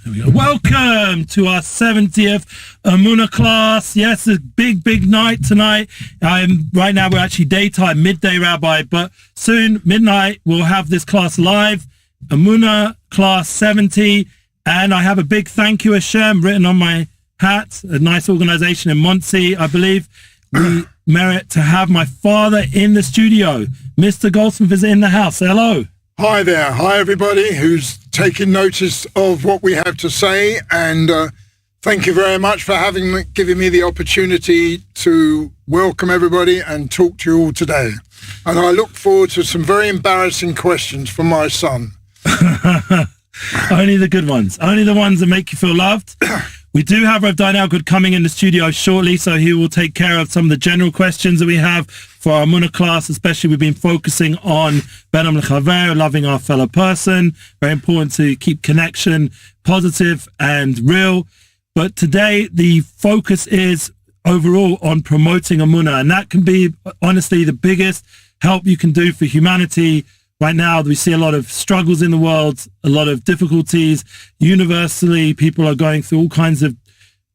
Welcome to our 70th Emuna class. Yes, a big night tonight. Right now we're actually daytime, midday, Rabbi, but soon, midnight, we'll have this class live. Emuna class 70. And I have a big thank you, Hashem, written on my hat. A nice organization in Monsey, I believe. We merit to have my father in the studio. Mr. Goldsmith is in the house. Say hello. Hi there. Hi, everybody who's taking notice of what we have to say. And thank you very much for giving me the opportunity to welcome everybody and talk to you all today. And I look forward to some very embarrassing questions from my son. Only the good ones. Only the ones that make you feel loved. We do have Rav Dayan Elgrod coming in the studio shortly, so he will take care of some of the general questions that we have for our Emuna class. Especially, we've been focusing on Benam L'Chaver, loving our fellow person. Very important to keep connection positive and real. But today, the focus is overall on promoting Emuna, and that can be, honestly, the biggest help you can do for humanity. Right now, we see a lot of struggles in the world, a lot of difficulties. Universally, people are going through all kinds of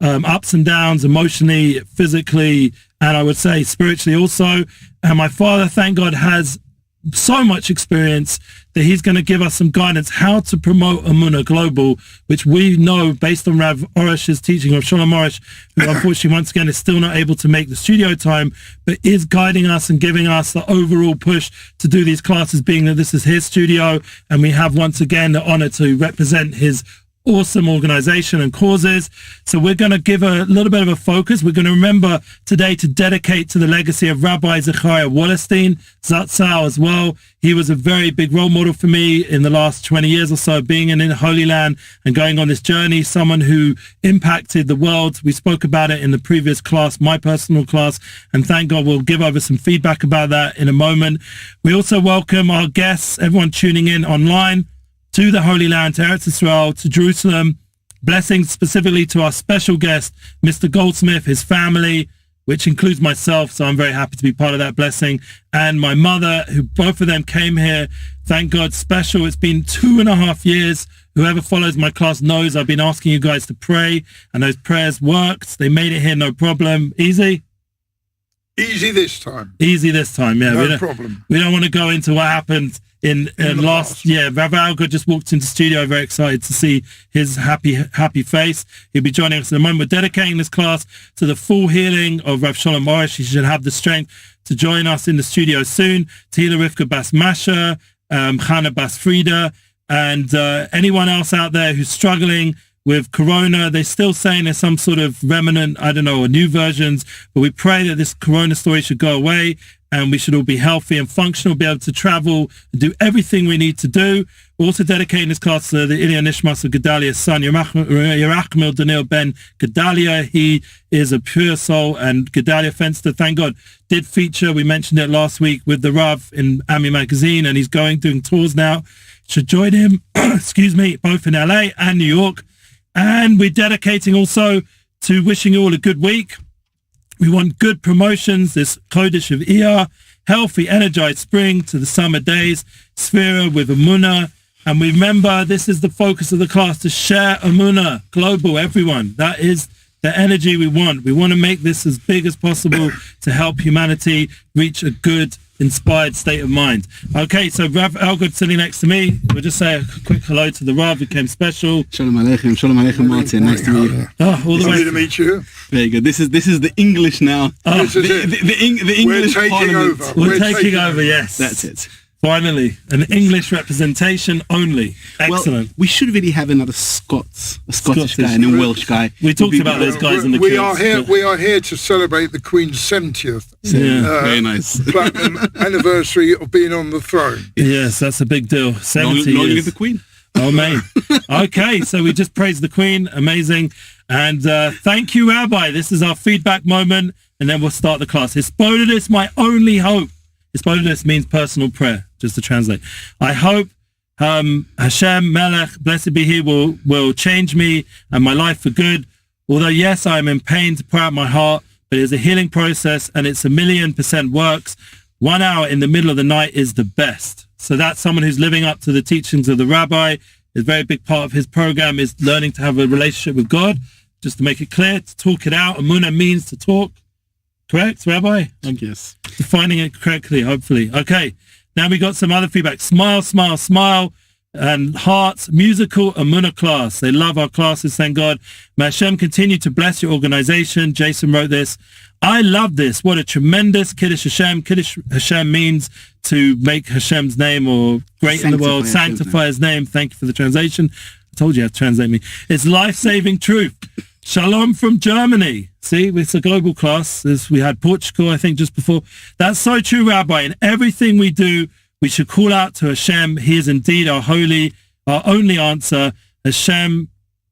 ups and downs, emotionally, physically, and I would say spiritually also. And my father, thank God, has so much experience that he's going to give us some guidance how to promote Emuna Global, which we know based on Rav Arush's teaching, Rav Shalom Arush, who unfortunately once again is still not able to make the studio time, but is guiding us and giving us the overall push to do these classes, being that this is his studio and we have once again the honor to represent his awesome organization and causes. So we're going to give a little bit of a focus. We're going to remember today to dedicate to the legacy of Rabbi Zechariah Wallerstein, Zatzal as well. He was a very big role model for me in the last 20 years or so, being in the Holy Land and going on this journey, someone who impacted the world. We spoke about it in the previous class, my personal class, and thank God we'll give over some feedback about that in a moment. We also welcome our guests, everyone tuning in online, to the Holy Land, to Eretz Israel, to Jerusalem. Blessings specifically to our special guest, Mr. Goldsmith, his family, which includes myself, so I'm very happy to be part of that blessing, and my mother, who both of them came here. Thank God, special. It's been 2.5 years. Whoever follows my class knows I've been asking you guys to pray, and those prayers worked. They made it here, no problem. Easy? Easy this time. Easy this time, yeah. No problem. We don't want to go into what happened in last year. Rav Elgrod just walked into the studio, very excited to see his happy face. He'll be joining us in a moment. We're dedicating this class to the full healing of Rav Shalom Arush. He should have the strength to join us in the studio soon. Tehila Rivka Bas Masha, Chana Bas Frida, and anyone else out there who's struggling with Corona. They're still saying there's some sort of remnant, I don't know, or new versions, but we pray that this Corona story should go away and we should all be healthy and functional, be able to travel and do everything we need to do. We're also dedicating this class to the Ilya Nishmas of Gedale's son, Yerachmil Daniel ben Gedale. He is a pure soul, and Gedale Fenster, thank God, did feature, we mentioned it last week, with the Rav in Ami magazine, and he's doing tours now. Should join him, excuse me, both in LA and New York. And we're dedicating also to wishing you all a good week. We want good promotions this Chodesh of Iyar, healthy, energized spring to the summer days, Sefirah with Emuna. And remember, this is the focus of the class, to share Emuna global, everyone. That is the energy we want. We want to make this as big as possible to help humanity reach a good, inspired state of mind. Okay, so Rav Elgrod sitting next to me. We'll just say a quick hello to the Rav who came special. Shalom Aleichem, Martin. Nice to meet you. Oh, all the way to meet you. Very good. This is the English now. Oh, the English We're taking Parliament. over. We're taking over, yes. That's it. Finally, an English representation only. Excellent. Well, we should really have another Scottish guy and a Welsh guy. We talked about those guys in the We are here to celebrate the Queen's 70th. Yeah. Very nice. Platinum anniversary of being on the throne. Yes, that's a big deal. 70 Long years. live the Queen. Oh, man. Okay, so we just praised the Queen. Amazing. And thank you, Rabbi. This is our feedback moment, and then we'll start the class. Hisbodedus, my only hope. Hisbodedus means personal prayer, just to translate. I hope Hashem, Melech, blessed be He, will change me and my life for good. Although, yes, I am in pain to pour out my heart, but it's a healing process, and it's 1,000,000% works. 1 hour in the middle of the night is the best. So that's someone who's living up to the teachings of the Rabbi. A very big part of his program is learning to have a relationship with God. Just to make it clear, to talk it out. Emuna means to talk. Correct, Rabbi? Yes. Defining it correctly, hopefully. Okay, now we got some other feedback. Smile, smile, smile. And hearts, musical Emuna class. They love our classes, thank God. May Hashem continue to bless your organization. Jason wrote this. I love this. What a tremendous Kiddush Hashem. Kiddush Hashem means to make Hashem's name or great in the world, sanctify his name. Thank you for the translation. I told you how to translate me. It's life-saving truth. Shalom from Germany. See, it's a global class. We had Portugal, I think, just before. That's so true, Rabbi. In everything we do, we should call out to Hashem. He is indeed our only answer. Hashem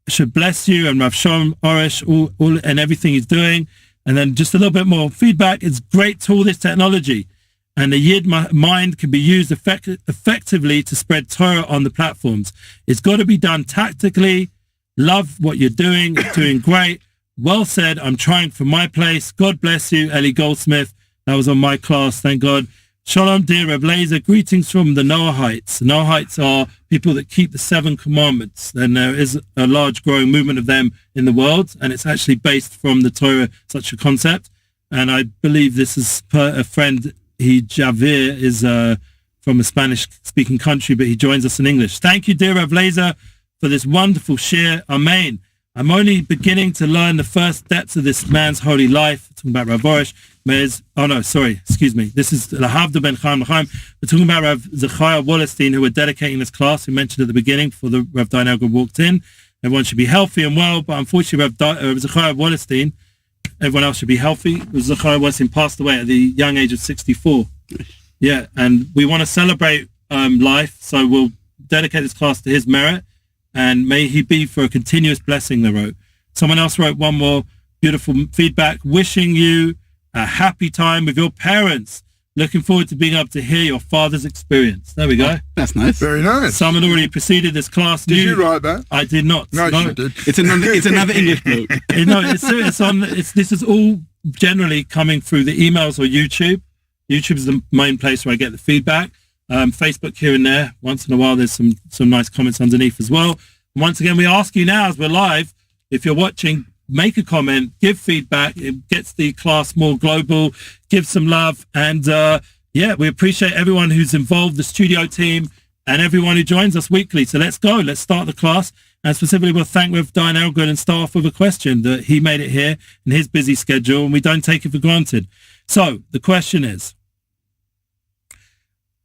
should bless you and Rav Shalom Arush all and everything he's doing. And then just a little bit more feedback. It's great to all this technology. And the Yid mind can be used effectively to spread Torah on the platforms. It's got to be done tactically. Love what you're doing. You're doing great. Well said. I'm trying for my place. God bless you, Eli.Goldsmith. That was on my class. Thank God. Shalom, dear Reb Laser. Greetings from the Noahites. The Noahites are people that keep the 7 commandments. And there is a large growing movement of them in the world. And it's actually based from the Torah, such a concept. And I believe this is a friend, Javier, is from a Spanish-speaking country, but he joins us in English. Thank you, dear Reb Laser, for this wonderful share. Amen. I'm only beginning to learn the first depths of this man's holy life. We're talking about Rav Arush. This is Lahavdu ben Chaim L'chaim. We're talking about Rav Zechariah Wallerstein, who we're dedicating this class. We mentioned at the beginning before the Rav Dayan Elgrod walked in. Everyone should be healthy and well, but unfortunately Rav Zechariah Wallerstein, everyone else should be healthy. Rav Zechariah Wallerstein passed away at the young age of 64. Yeah, and we want to celebrate life, so we'll dedicate this class to his merit. And may he be for a continuous blessing, they wrote. Someone else wrote one more beautiful feedback. Wishing you a happy time with your parents. Looking forward to being able to hear your father's experience. There we go. That's nice. Very nice. Someone already preceded this class. Did you write that? I did not. No, you did. It's another English book. This is all generally coming through the emails or YouTube. YouTube is the main place where I get the feedback. Facebook here and there. Once in a while, there's some nice comments underneath as well. And once again, we ask you now as we're live, if you're watching, make a comment, give feedback. It gets the class more global. Give some love. And we appreciate everyone who's involved, the studio team, and everyone who joins us weekly. So let's go. Let's start the class. And specifically, we'll thank Rav Dayan Elgrod and start off with a question that he made it here in his busy schedule, and we don't take it for granted. So the question is,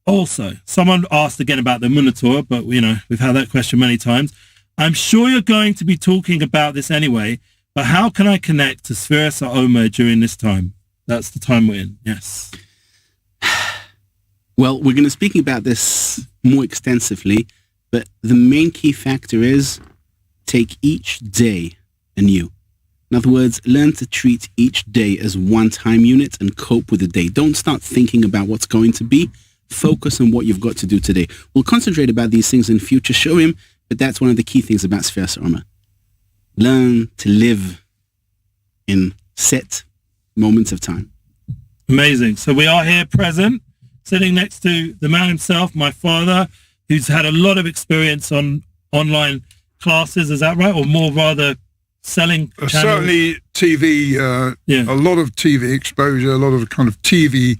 also, someone asked again about the Emuna Tour, but we've had that question many times. I'm sure you're going to be talking about this anyway, but how can I connect to Sefirah Sa'omer during this time? That's the time we're in, yes. Well, we're going to speak about this more extensively, but the main key factor is take each day anew. In other words, learn to treat each day as one-time unit and cope with the day. Don't start thinking about what's going to be. Focus on what you've got to do today. We'll concentrate about these things in future show him, but that's one of the key things about Sefirah Sa'omer. Learn to live in set moments of time. Amazing. So we are here present, sitting next to the man himself, my father, who's had a lot of experience on online classes. Is that right? Or more rather selling channels? Certainly TV, a lot of TV exposure, a lot of kind of TV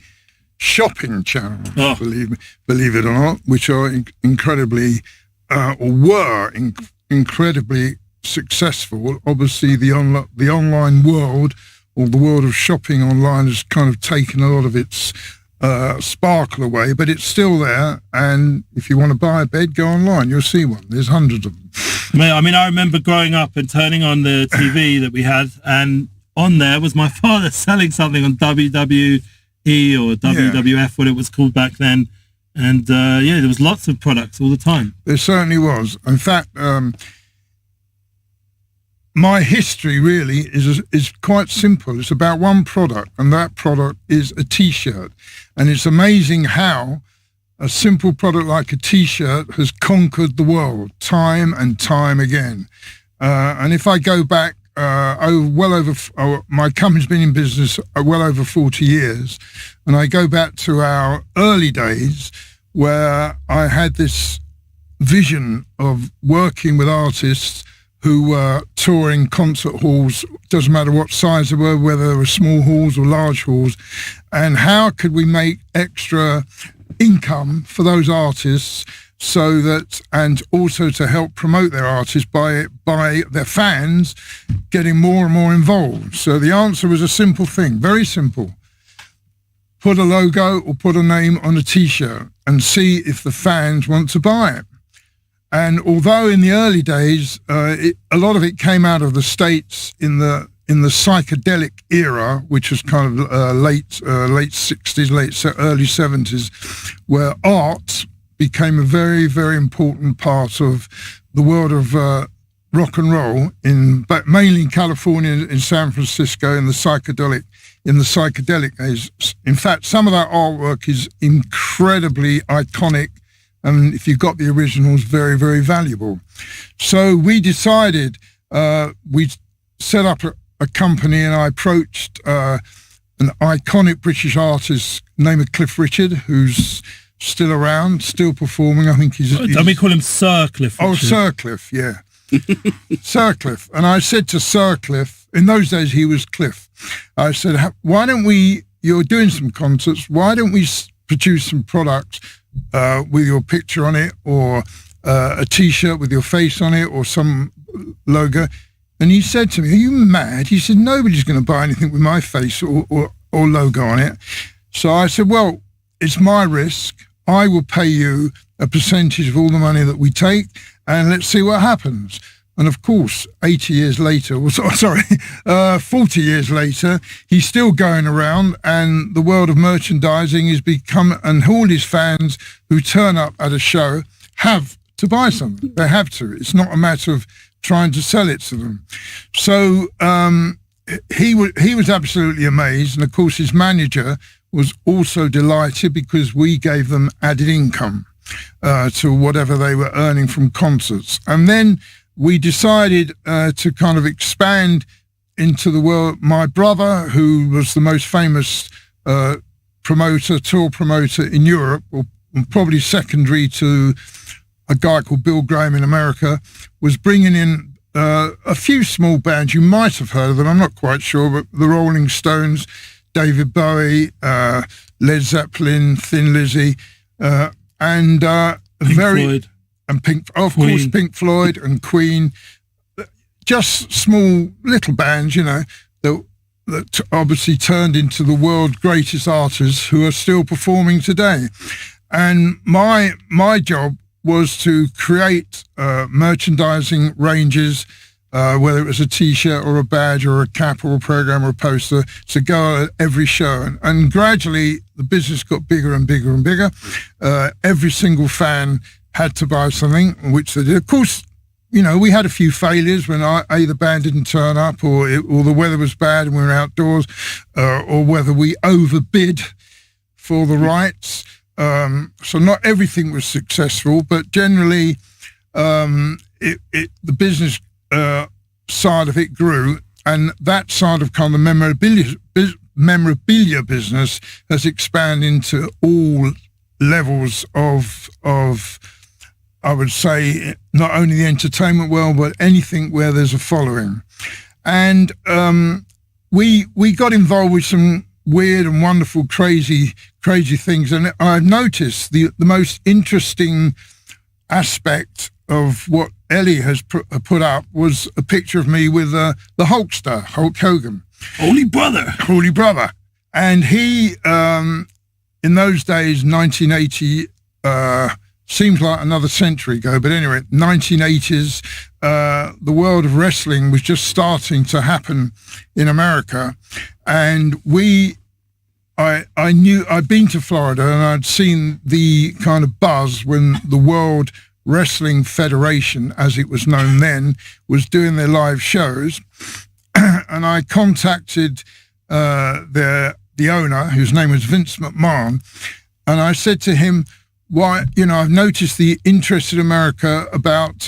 shopping channels, believe it or not, which are incredibly incredibly successful. Obviously, the online world, or the world of shopping online, has kind of taken a lot of its sparkle away, but it's still there. And if you want to buy a bed, go online. You'll see one. There's hundreds of them. I mean, I remember growing up and turning on the TV that we had, and on there was my father selling something on WWE or WWF, what it was called back then. And there was lots of products all the time. There certainly was. In fact, my history really is quite simple. It's about one product, and that product is a T-shirt. And it's amazing how a simple product like a T-shirt has conquered the world time and time again. And if I go back, my company's been in business well over 40 years, and I go back to our early days where I had this vision of working with artists who were touring concert halls, doesn't matter what size they were, whether they were small halls or large halls, and how could we make extra income for those artists, so that, and also to help promote their artists by their fans getting more and more involved. So the answer was a simple thing, very simple. Put a logo or put a name on a t-shirt and see if the fans want to buy it. And although in the early days, a lot of it came out of the States in the psychedelic era, which was kind of late 60s, early 70s, where art became a very, very important part of the world of rock and roll, but mainly in California, in San Francisco, in the psychedelic days. In fact, some of that artwork is incredibly iconic, and if you've got the originals, very, very valuable. So we decided, we set up a company, and I approached an iconic British artist named Cliff Richard, who's still around, still performing. I think he's... Don't we call him Sir Cliff Richard? Oh, Sir Cliff, yeah. Sir Cliff. And I said to Sir Cliff, in those days he was Cliff, I said, why don't we, you're doing some concerts, why don't we produce some products with your picture on it, or a t-shirt with your face on it, or some logo? And he said to me, are you mad? He said, nobody's going to buy anything with my face or logo on it. So I said, well, it's my risk. I will pay you a percentage of all the money that we take, and let's see what happens. And of course, 40 years later, he's still going around, and the world of merchandising has become, and all his fans who turn up at a show have to buy something. They have to. It's not a matter of trying to sell it to them. So he was absolutely amazed, and of course his manager was also delighted, because we gave them added income to whatever they were earning from concerts. And then we decided to kind of expand into the world. My brother, who was the most famous tour promoter in Europe, or probably secondary to a guy called Bill Graham in America, was bringing in a few small bands. You might have heard of them, I'm not quite sure, but the Rolling Stones, David Bowie, Led Zeppelin, Thin Lizzy, and Pink Floyd and Queen. Just small little bands, that obviously turned into the world's greatest artists who are still performing today. And my job was to create merchandising ranges, whether it was a t-shirt or a badge or a cap or a program or a poster, to go at every show. And gradually the business got bigger and bigger and bigger. Every single fan had to buy something, which they did. Of course, we had a few failures when either band didn't turn up, or the weather was bad and we were outdoors, or whether we overbid for the rights. So not everything was successful, but generally the business side of it grew, and that side of kind of memorabilia business has expanded into all levels of I would say, not only the entertainment world, but anything where there's a following. And we got involved with some weird and wonderful, crazy things. And I've noticed the most interesting aspect of what Ellie has put up was a picture of me with the Hulkster, Hulk Hogan. Holy brother. And he, in those days, 1980, seems like another century ago, but anyway, 1980s, the world of wrestling was just starting to happen in America. And I knew, I'd been to Florida and I'd seen the kind of buzz when the World Wrestling Federation, as it was known then, was doing their live shows. And I contacted the owner, whose name was Vince McMahon, and I said to him, why, I've noticed the interest in America about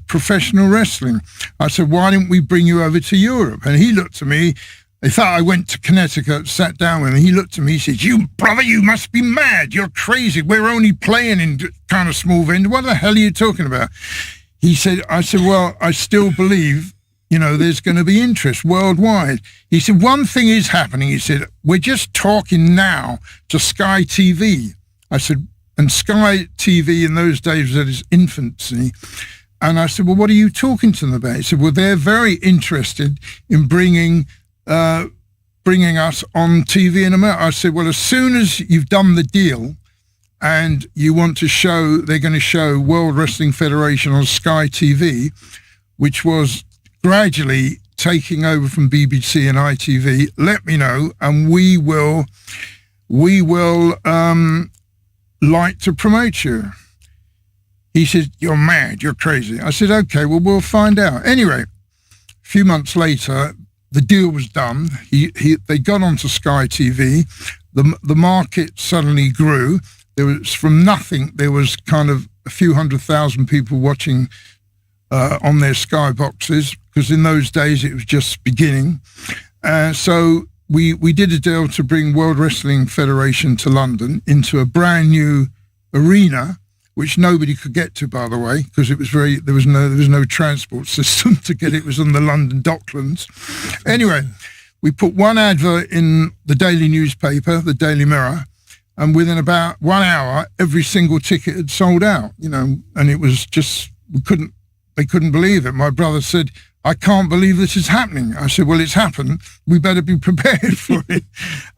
professional wrestling. I said, why didn't we bring you over to Europe? And he looked at me In fact, I went to Connecticut, sat down with him, and he looked at me, he said, "You, brother, you must be mad. You're crazy. We're only playing in kind of small venues. What the hell are you talking about?" I said, "Well, I still believe, there's going to be interest worldwide." He said, "One thing is happening." He said, "We're just talking now to Sky TV." I said, and Sky TV in those days was at its infancy. And I said, "Well, what are you talking to them about?" He said, "Well, they're very interested in bringing us on TV in America." I said, "Well, as soon as you've done the deal and you want to show, they're going to show World Wrestling Federation on Sky TV, which was gradually taking over from BBC and ITV, let me know, and we will like to promote you." He said, "You're mad, you're crazy." I said, "Okay, well, we'll find out." Anyway, a few months later, the deal was done. They got onto Sky TV. The market suddenly grew. There was, from nothing, there was kind of a few 100,000 people watching on their Sky boxes, because in those days it was just beginning. So we did a deal to bring World Wrestling Federation to London into a brand new arena, which nobody could get to, by the way, because there was no transport system to get it. It was on the London Docklands. Anyway, we put one advert in the daily newspaper, the Daily Mirror, and within about 1 hour, every single ticket had sold out. And it was just, they couldn't believe it. My brother said, "I can't believe this is happening." I said, "Well, it's happened. We better be prepared for it."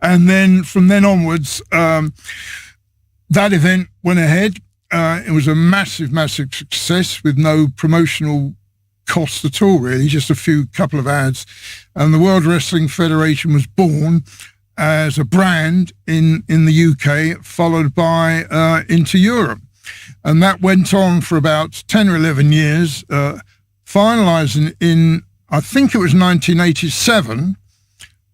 And then from then onwards, that event went ahead. It was a massive, massive success with no promotional cost at all, really, just a couple of ads. And the World Wrestling Federation was born as a brand in the UK, followed by into Europe. And that went on for about 10 or 11 years, finalizing in, I think it was 1987,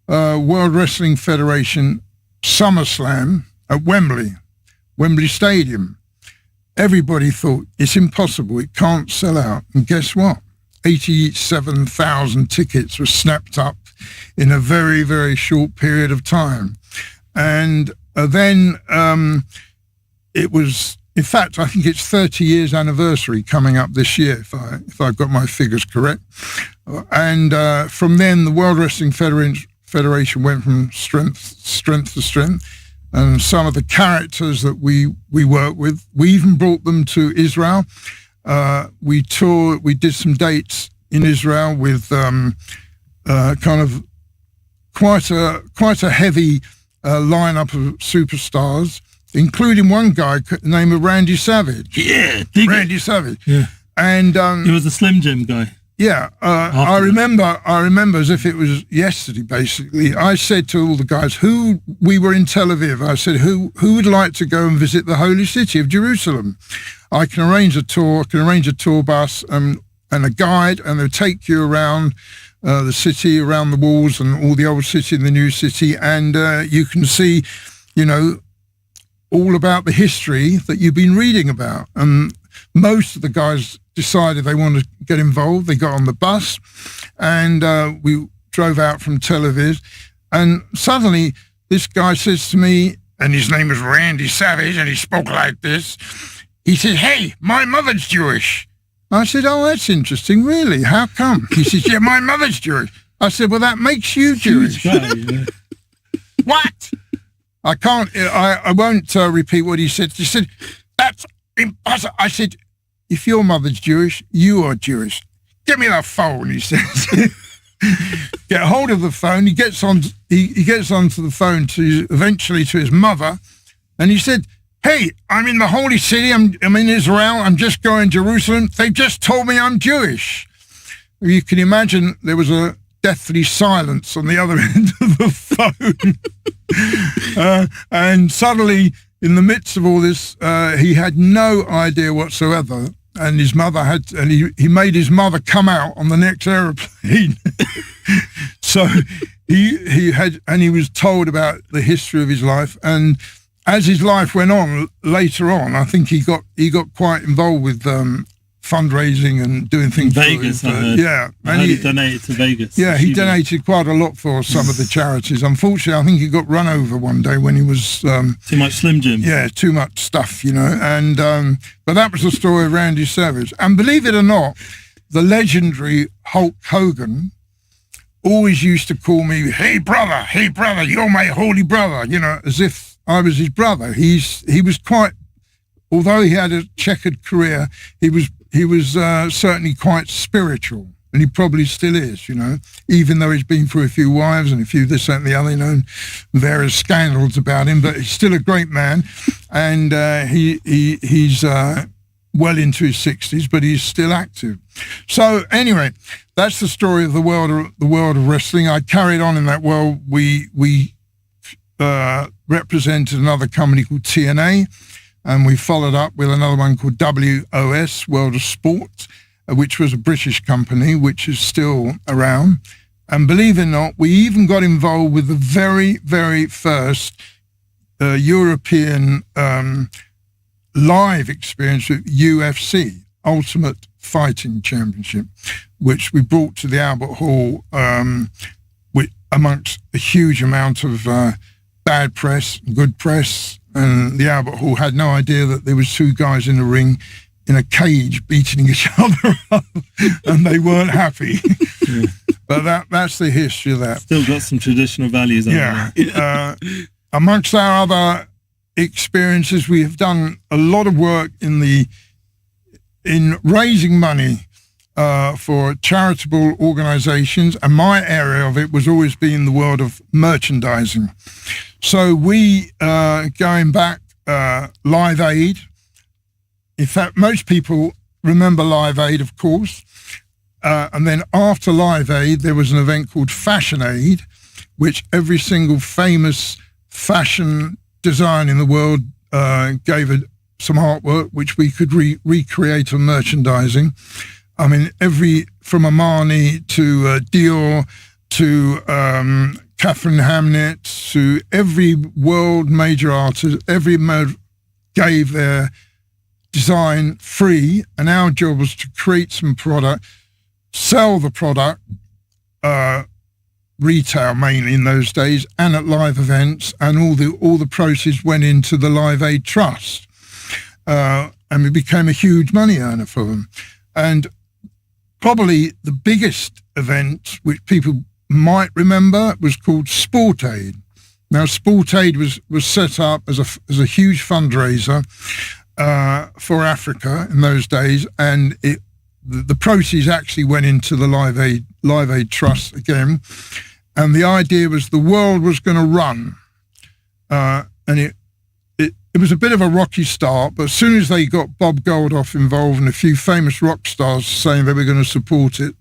World Wrestling Federation SummerSlam at Wembley Stadium. Everybody thought, it's impossible, it can't sell out. And guess what? 87,000 tickets were snapped up in a very, very short period of time. And then it was, in fact, I think it's 30 years anniversary coming up this year, if I've got my figures correct. And from then, the World Wrestling Federation went from strength to strength. And some of the characters that we work with, we even brought them to Israel. We did some dates in Israel with kind of quite a heavy lineup of superstars, including one guy named Randy Savage. Yeah, Randy Savage. Yeah, and he was a Slim Jim guy. Yeah, I remember as if it was yesterday, basically. I said to all the guys, we were in Tel Aviv, I said, who would like to go and visit the holy city of Jerusalem? I can arrange a tour bus and a guide, and they'll take you around the city, around the walls and all the old city and the new city, and you can see, all about the history that you've been reading about. And most of the guys decided they wanted to get involved. They got on the bus, and we drove out from Tel Aviv, and suddenly this guy says to me, and his name was Randy Savage, and he spoke like this. He said, "Hey, my mother's Jewish." I said, "Oh, that's interesting. Really? How come?" He says, "Yeah, my mother's Jewish." I said, "Well, that makes you Jewish." What? I won't repeat what he said. He said, "That's impossible." I said, "If your mother's Jewish, you are Jewish. Give me that phone," he says. Get hold of the phone. He gets onto the phone eventually to his mother, and he said, "Hey, I'm in the holy city. I'm in Israel. I'm just going to Jerusalem. They just told me I'm Jewish." You can imagine there was a deathly silence on the other end of the phone. And suddenly, in the midst of all this, he had no idea whatsoever. And his mother he made his mother come out on the next aeroplane. So he was told about the history of his life. And as his life went on, later on, I think he got quite involved with fundraising and doing things. Vegas, I heard. Yeah. I heard he donated to Vegas. Yeah, he donated quite a lot for some of the charities. Unfortunately, I think he got run over one day when he was... too much Slim Jim. Yeah, too much stuff, you know. And but that was the story of Randy Savage. And believe it or not, the legendary Hulk Hogan always used to call me, hey brother, you're my holy brother, you know, as if I was his brother. He was quite, although he had a checkered career, he was certainly quite spiritual, and he probably still is, you know, even though he's been through a few wives and a few this, that, and the other, you know, various scandals about him, but he's still a great man, and he's well into his 60s, but he's still active. So anyway, that's the story of the world of wrestling. I carried on in that world. We represented another company called TNA, and we followed up with another one called WOS, World of Sport, which was a British company, which is still around. And believe it or not, we even got involved with the very, very first European live experience with UFC, Ultimate Fighting Championship, which we brought to the Albert Hall amongst a huge amount of bad press, good press, and the Albert Hall had no idea that there was two guys in the ring in a cage beating each other up, and they weren't happy. Yeah. But that's the history of that. Still got some traditional values. Yeah. Amongst our other experiences, we have done a lot of work in raising money for charitable organizations, and my area of it was always being the world of merchandising. So we, going back, Live Aid. In fact, most people remember Live Aid, of course, and then after Live Aid there was an event called Fashion Aid, which every single famous fashion design in the world gave some artwork which we could recreate on merchandising. I mean, from Armani to Dior to Catherine Hamnett to every world major artist, gave their design free, and our job was to create some product, sell the product, retail mainly in those days, and at live events, and all the proceeds went into the Live Aid Trust, and it became a huge money earner for them. And probably the biggest event which people might remember was called Sport Aid. Now, Sport Aid was set up as a huge fundraiser for Africa in those days, and the proceeds actually went into the Live Aid Trust again. And the idea was the world was going to run, and it was a bit of a rocky start, but as soon as they got Bob Geldof involved and a few famous rock stars saying they were going to support it,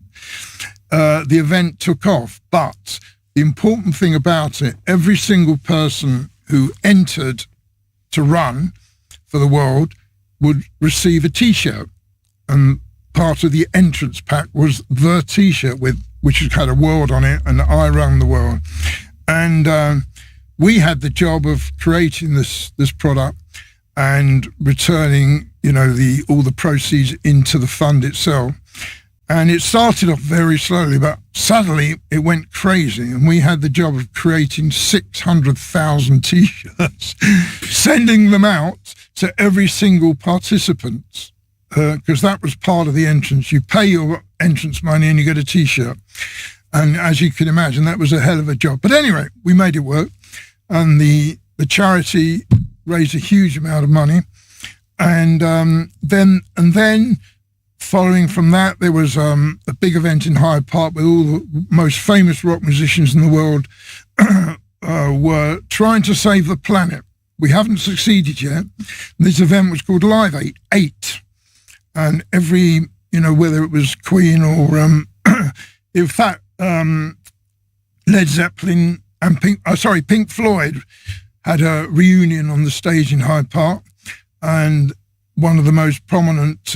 the event took off. But the important thing about it, every single person who entered to run for the world would receive a T-shirt, and part of the entrance pack was the T-shirt which had a world on it, and I run the world. And we had the job of creating this product and returning, all the proceeds into the fund itself. And it started off very slowly, but suddenly it went crazy, and we had the job of creating 600,000 T-shirts, sending them out to every single participant, because that was part of the entrance. You pay your entrance money and you get a T-shirt. And as you can imagine, that was a hell of a job. But anyway, we made it work, and the charity raised a huge amount of money. And then following from that, there was a big event in Hyde Park with all the most famous rock musicians in the world were trying to save the planet. We haven't succeeded yet. This event was called Live 8. And every, whether it was Queen or, in fact, Led Zeppelin and Pink Floyd had a reunion on the stage in Hyde Park. And one of the most prominent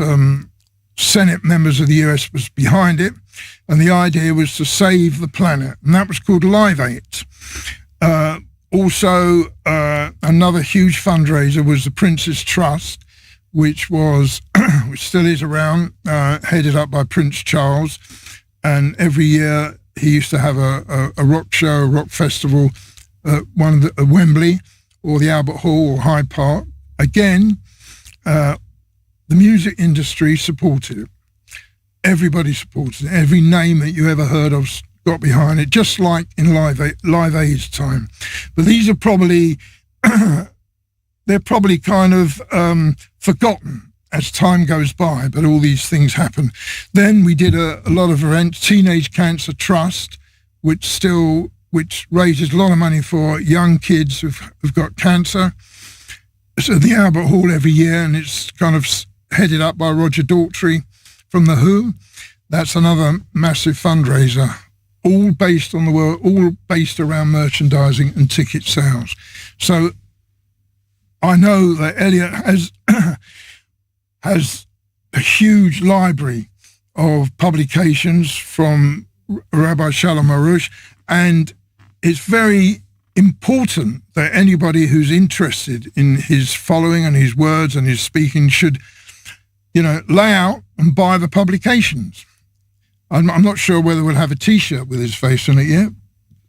Senate members of the US was behind it, and the idea was to save the planet, and that was called Live 8. Also, another huge fundraiser was the Prince's Trust, which still is around, headed up by Prince Charles. And every year he used to have a rock show, a rock festival, at Wembley or the Albert Hall or Hyde Park. Again, the music industry supported it. Everybody supported it. Every name that you ever heard of got behind it, just like in Live Aid's time. But these are probably, they're probably kind of forgotten as time goes by, but all these things happen. Then we did a lot of events, Teenage Cancer Trust, which raises a lot of money for young kids who've got cancer. So the Albert Hall every year, and it's kind of headed up by Roger Daltrey from The Who. That's another massive fundraiser, all based on the world, all based around merchandising and ticket sales. So I know that Elliot has a huge library of publications from Rabbi Shalom Arush, and it's very important that anybody who's interested in his following and his words and his speaking should, lay out and buy the publications. I'm not sure whether we'll have a T-shirt with his face on it yet.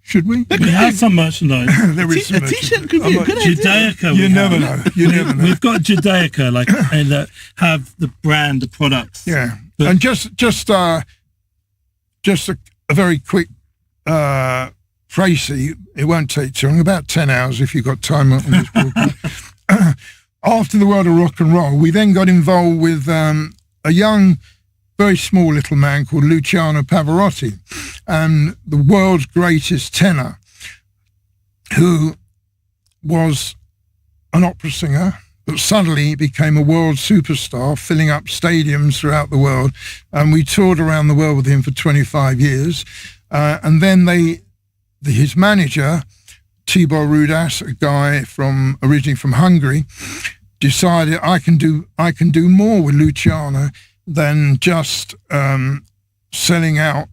Should we? We have some merchandise. There is some T-shirt could be a good idea. Judaica. You never know. You never know. We've got Judaica, and that have the brand, the products. Yeah, But- and just a very quick précis. It won't take too long, about 10 hours if you've got time on this broadcast. After the world of rock and roll, we then got involved with a young, very small little man called Luciano Pavarotti, and the world's greatest tenor, who was an opera singer, but suddenly became a world superstar, filling up stadiums throughout the world. And we toured around the world with him for 25 years. And then his manager, Tibor Rudas, a guy originally from Hungary, decided I can do more with Luciano than just selling out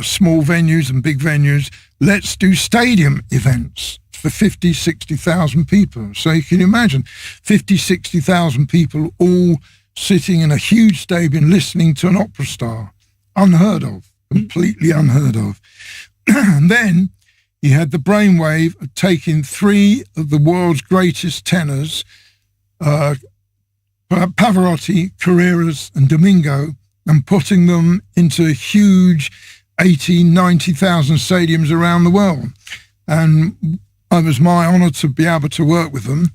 small venues and big venues. Let's do stadium events for 50, 60,000 people. So you can imagine 50, 60,000 people all sitting in a huge stadium listening to an opera star. Unheard of, completely unheard of. And then he had the brainwave of taking three of the world's greatest tenors, Pavarotti, Carreras and Domingo, and putting them into huge 80,000, 90,000 stadiums around the world. And it was my honor to be able to work with them.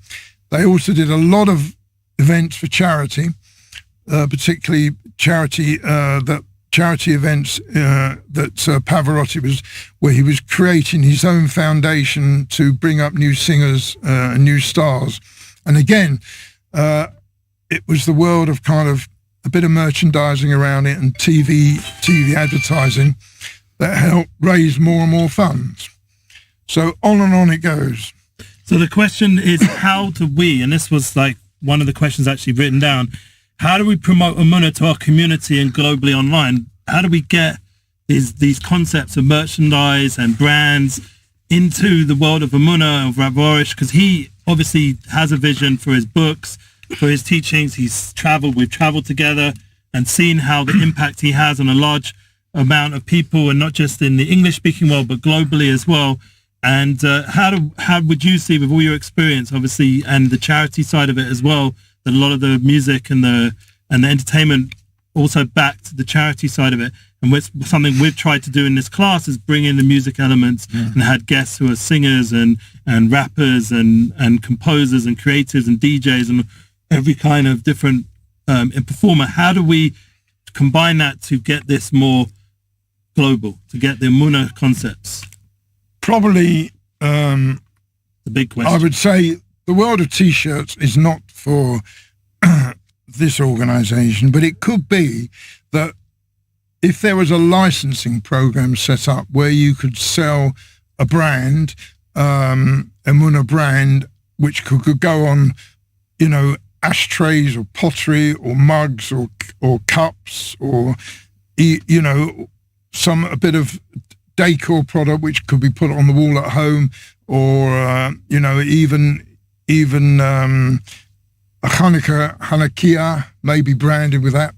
They also did a lot of events for charity, particularly charity events that Pavarotti where he was creating his own foundation to bring up new singers and new stars. And again, it was the world of kind of a bit of merchandising around it and TV advertising that helped raise more and more funds. So on and on it goes. So the question is, how do we, and this was like one of the questions actually written down, how do we promote Emuna to our community and globally online? How do we get these concepts of merchandise and brands into the world of Emuna, of Rav Arush? Because he obviously has a vision for his books, for his teachings. We've traveled together and seen how the impact he has on a large amount of people, and not just in the English-speaking world, but globally as well. And how would you see, with all your experience, obviously, and the charity side of it as well, that a lot of the music and the entertainment also backed the charity side of it? And something we've tried to do in this class is bring in the music elements and had guests who are singers and rappers and composers and creatives and DJs and every kind of different performer. How do we combine that to get this more global, to get the Emuna concepts? Probably The big question. I would say the world of T-shirts is not for this organisation, but it could be that if there was a licensing program set up where you could sell a brand, Emuna brand, which could go on, ashtrays or pottery or mugs or cups or, a bit of decor product which could be put on the wall at home, or even Hanukkah may be branded with that.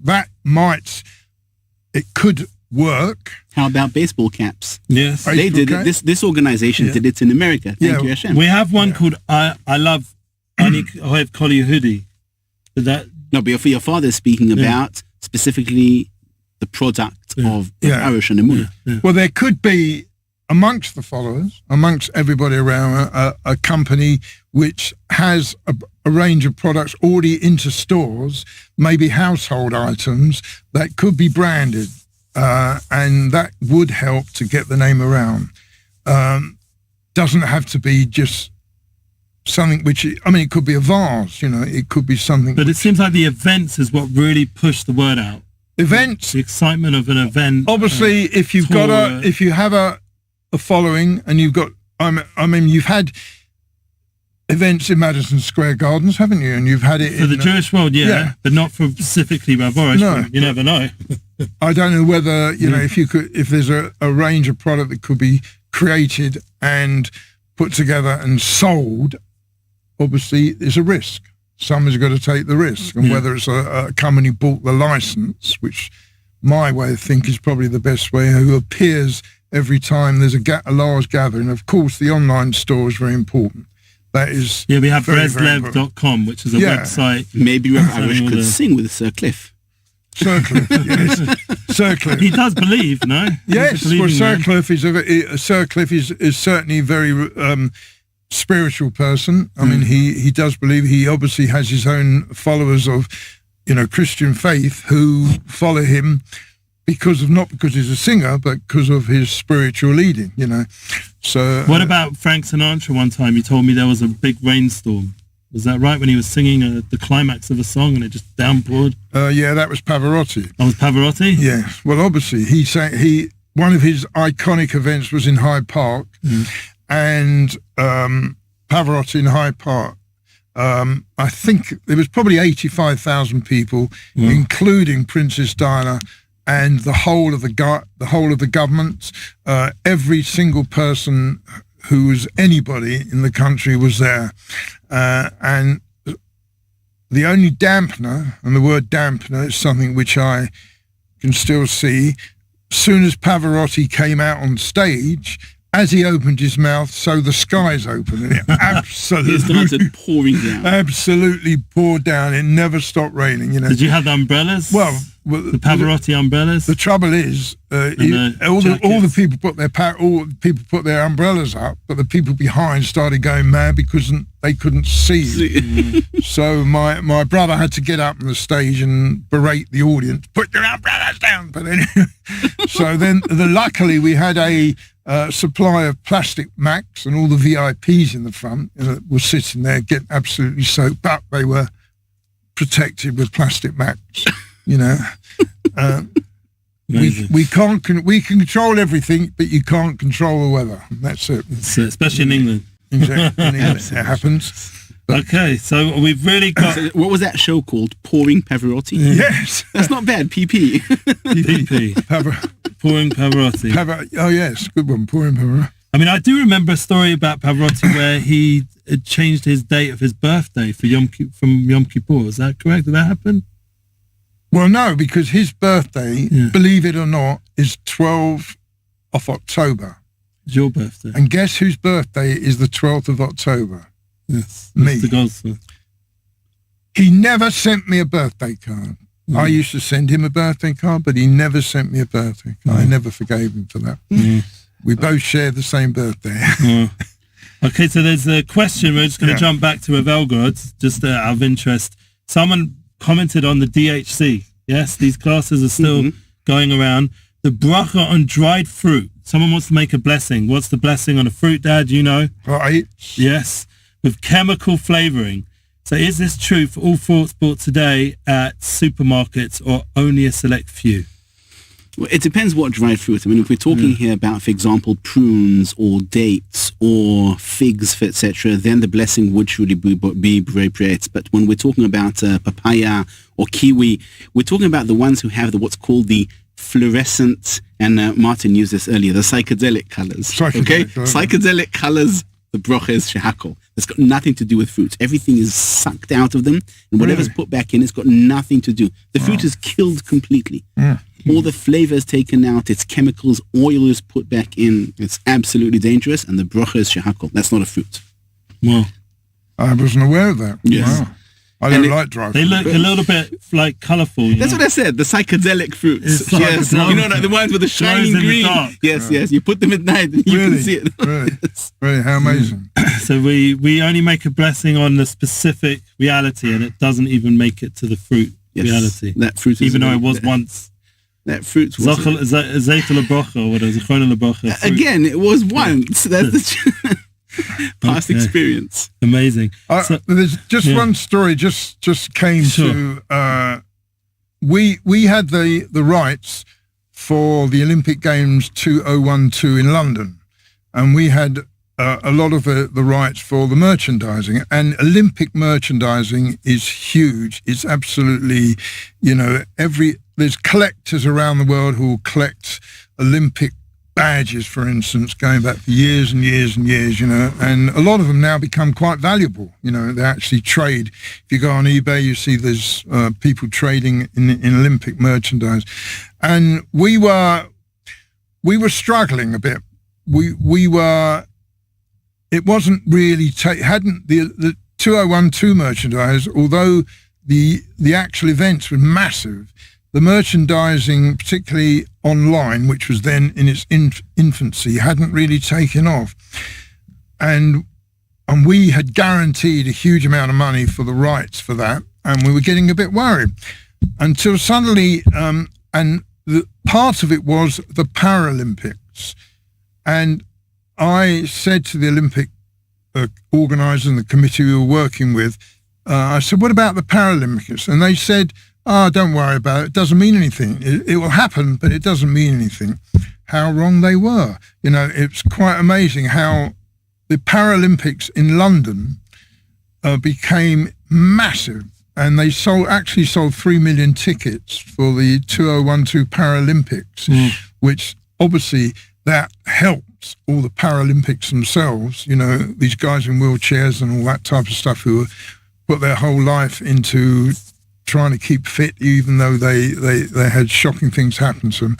It could work. How about baseball caps? Yes. They did it. This organization did it in America. Thank you, Hashem. We have one called I Love Ani Ohev Kol Yehudi. But your father is speaking about specifically the product of Arush and Emuna. Yeah. Well, there could be amongst the followers, amongst everybody around, a company which has a range of products already into stores, maybe household items that could be branded, and that would help to get the name around. Doesn't have to be just something which, it could be a vase, it could be something. But it seems like the events is what really pushed the word out. Events, the excitement of an event. Obviously, if you've got if you have a following, and you've got, you've had events in Madison Square Gardens, haven't you? And you've had it for the Jewish world, but not for specifically Rav Arush. No, you never know. I don't know whether if there's a range of product that could be created and put together and sold. Obviously, there's a risk. Someone's got to take the risk, and whether it's a company bought the license, which my way of thinking is probably the best way, who appears every time there's a large gathering. Of course, the online store is very important. That is we have Breslev.com, which is a website. Maybe Rav Arush could sing with Sir Cliff. Sir Cliff, yes. Sir Cliff. He does believe, no? Yes, well, Sir Cliff is certainly a very spiritual person. He does believe. He obviously has his own followers of, Christian faith who follow him not because he's a singer, but because of his spiritual leading, So what about Frank Sinatra? One time you told me there was a big rainstorm. Was that right, when he was singing the climax of a song and it just downpoured? That was Pavarotti. Oh, was Pavarotti? Yeah. Well, obviously one of his iconic events was in Hyde Park, and Pavarotti in Hyde Park. I think there was probably 85,000 people, including Princess Diana and the whole of the government. Every single person who was anybody in the country was there, and the only dampener, and the word dampener is something which I can still see. As soon as Pavarotti came out on stage, as he opened his mouth, so the skies opened, and it absolutely started pouring down. Absolutely poured down. It never stopped raining. Did you have the umbrellas? Well, the Pavarotti umbrellas. The trouble is, all the people put their umbrellas up, but the people behind started going mad because they couldn't see. So my brother had to get up on the stage and berate the audience, put your umbrellas down. But anyway, so then luckily we had a supply of plastic Macs, and all the VIPs in the front were sitting there getting absolutely soaked up. They were protected with plastic Macs. We can control everything, but you can't control the weather. That's it. Especially in England. Exactly. In England, it happens. Okay, so we've really got... So what was that show called? Pouring Pavarotti? Yes. That's not bad. PP. Pouring Pavarotti. Oh, yes. Good one. Pouring Pavarotti. I do remember a story about Pavarotti where he had changed his date of his birthday from Yom Kippur. Is that correct? Did that happen? Well, no, because his birthday, believe it or not, is 12th of October. It's your birthday. And guess whose birthday is the 12th of October? Yes. Me. Mr. Goldsmith. He never sent me a birthday card. I used to send him a birthday card, but he never sent me a birthday card. I never forgave him for that. We both shared the same birthday. Okay, so there's a question. We're just going to jump back to Rav Elgrod, just out of interest. Someone commented on the DHC. Yes, these classes are still going around. The bracha on dried fruit. Someone wants to make a blessing. What's the blessing on a fruit, Dad? You know? Right. Yes, with chemical flavoring. So is this true for all fruits bought today at supermarkets or only a select few? Well, it depends what dried fruit. I mean, if we're talking here about, for example, prunes or dates or figs, etc., then the blessing would truly be very great. But when we're talking about papaya or kiwi, we're talking about the ones who have what's called the fluorescent, and Martin used this earlier, the psychedelic colors. Psychedelic colors, the bracha is shehakol. It's got nothing to do with fruits. Everything is sucked out of them, and whatever's put back in, it's got nothing to do. The fruit is killed completely. All the flavor is taken out. It's chemicals. Oil is put back in. It's absolutely dangerous. And the bracha is shehakol. That's not a fruit. Well, I wasn't aware of that. Yes. Wow. I don't like dry fruit. they look a little bit like colourful. That's what I said. The psychedelic fruits. It's Yes, like- you know, like the ones with the shining Glows in the green. dark. Yes. You put them at night, and you can see it. Really? Yes. Really? How amazing. So we only make a blessing on the specific reality, and it doesn't even make it to the fruit reality. That fruit is Even though it was once. That fruit was Zeitel LeBrocha, what is it? Zichron LeBrocha. again. It was once. That's the past Okay. experience. Amazing. So- There's just one story just came Sure. to. We had the rights for the Olympic Games 2012 in London, and we had a lot of the rights for the merchandising. And Olympic merchandising is huge. It's absolutely, there's collectors around the world who will collect Olympic badges, for instance, going back for years and years and years, and a lot of them now become quite valuable. They actually trade. If you go on eBay, you see there's people trading in Olympic merchandise, and we were struggling a bit. It wasn't really hadn't the 2012 merchandise, although the actual events were massive. The merchandising, particularly online, which was then in its infancy, hadn't really taken off. And we had guaranteed a huge amount of money for the rights for that, and we were getting a bit worried. Until suddenly, and part of it was the Paralympics. And I said to the Olympic organisers and the committee we were working with, I said, what about the Paralympics? And they said, don't worry about it. It doesn't mean anything. It will happen, but it doesn't mean anything. How wrong they were. It's quite amazing how the Paralympics in London became massive, and they actually sold 3 million tickets for the 2012 Paralympics, which obviously that helps all the Paralympics themselves. These guys in wheelchairs and all that type of stuff who put their whole life into trying to keep fit, even though they had shocking things happen to them.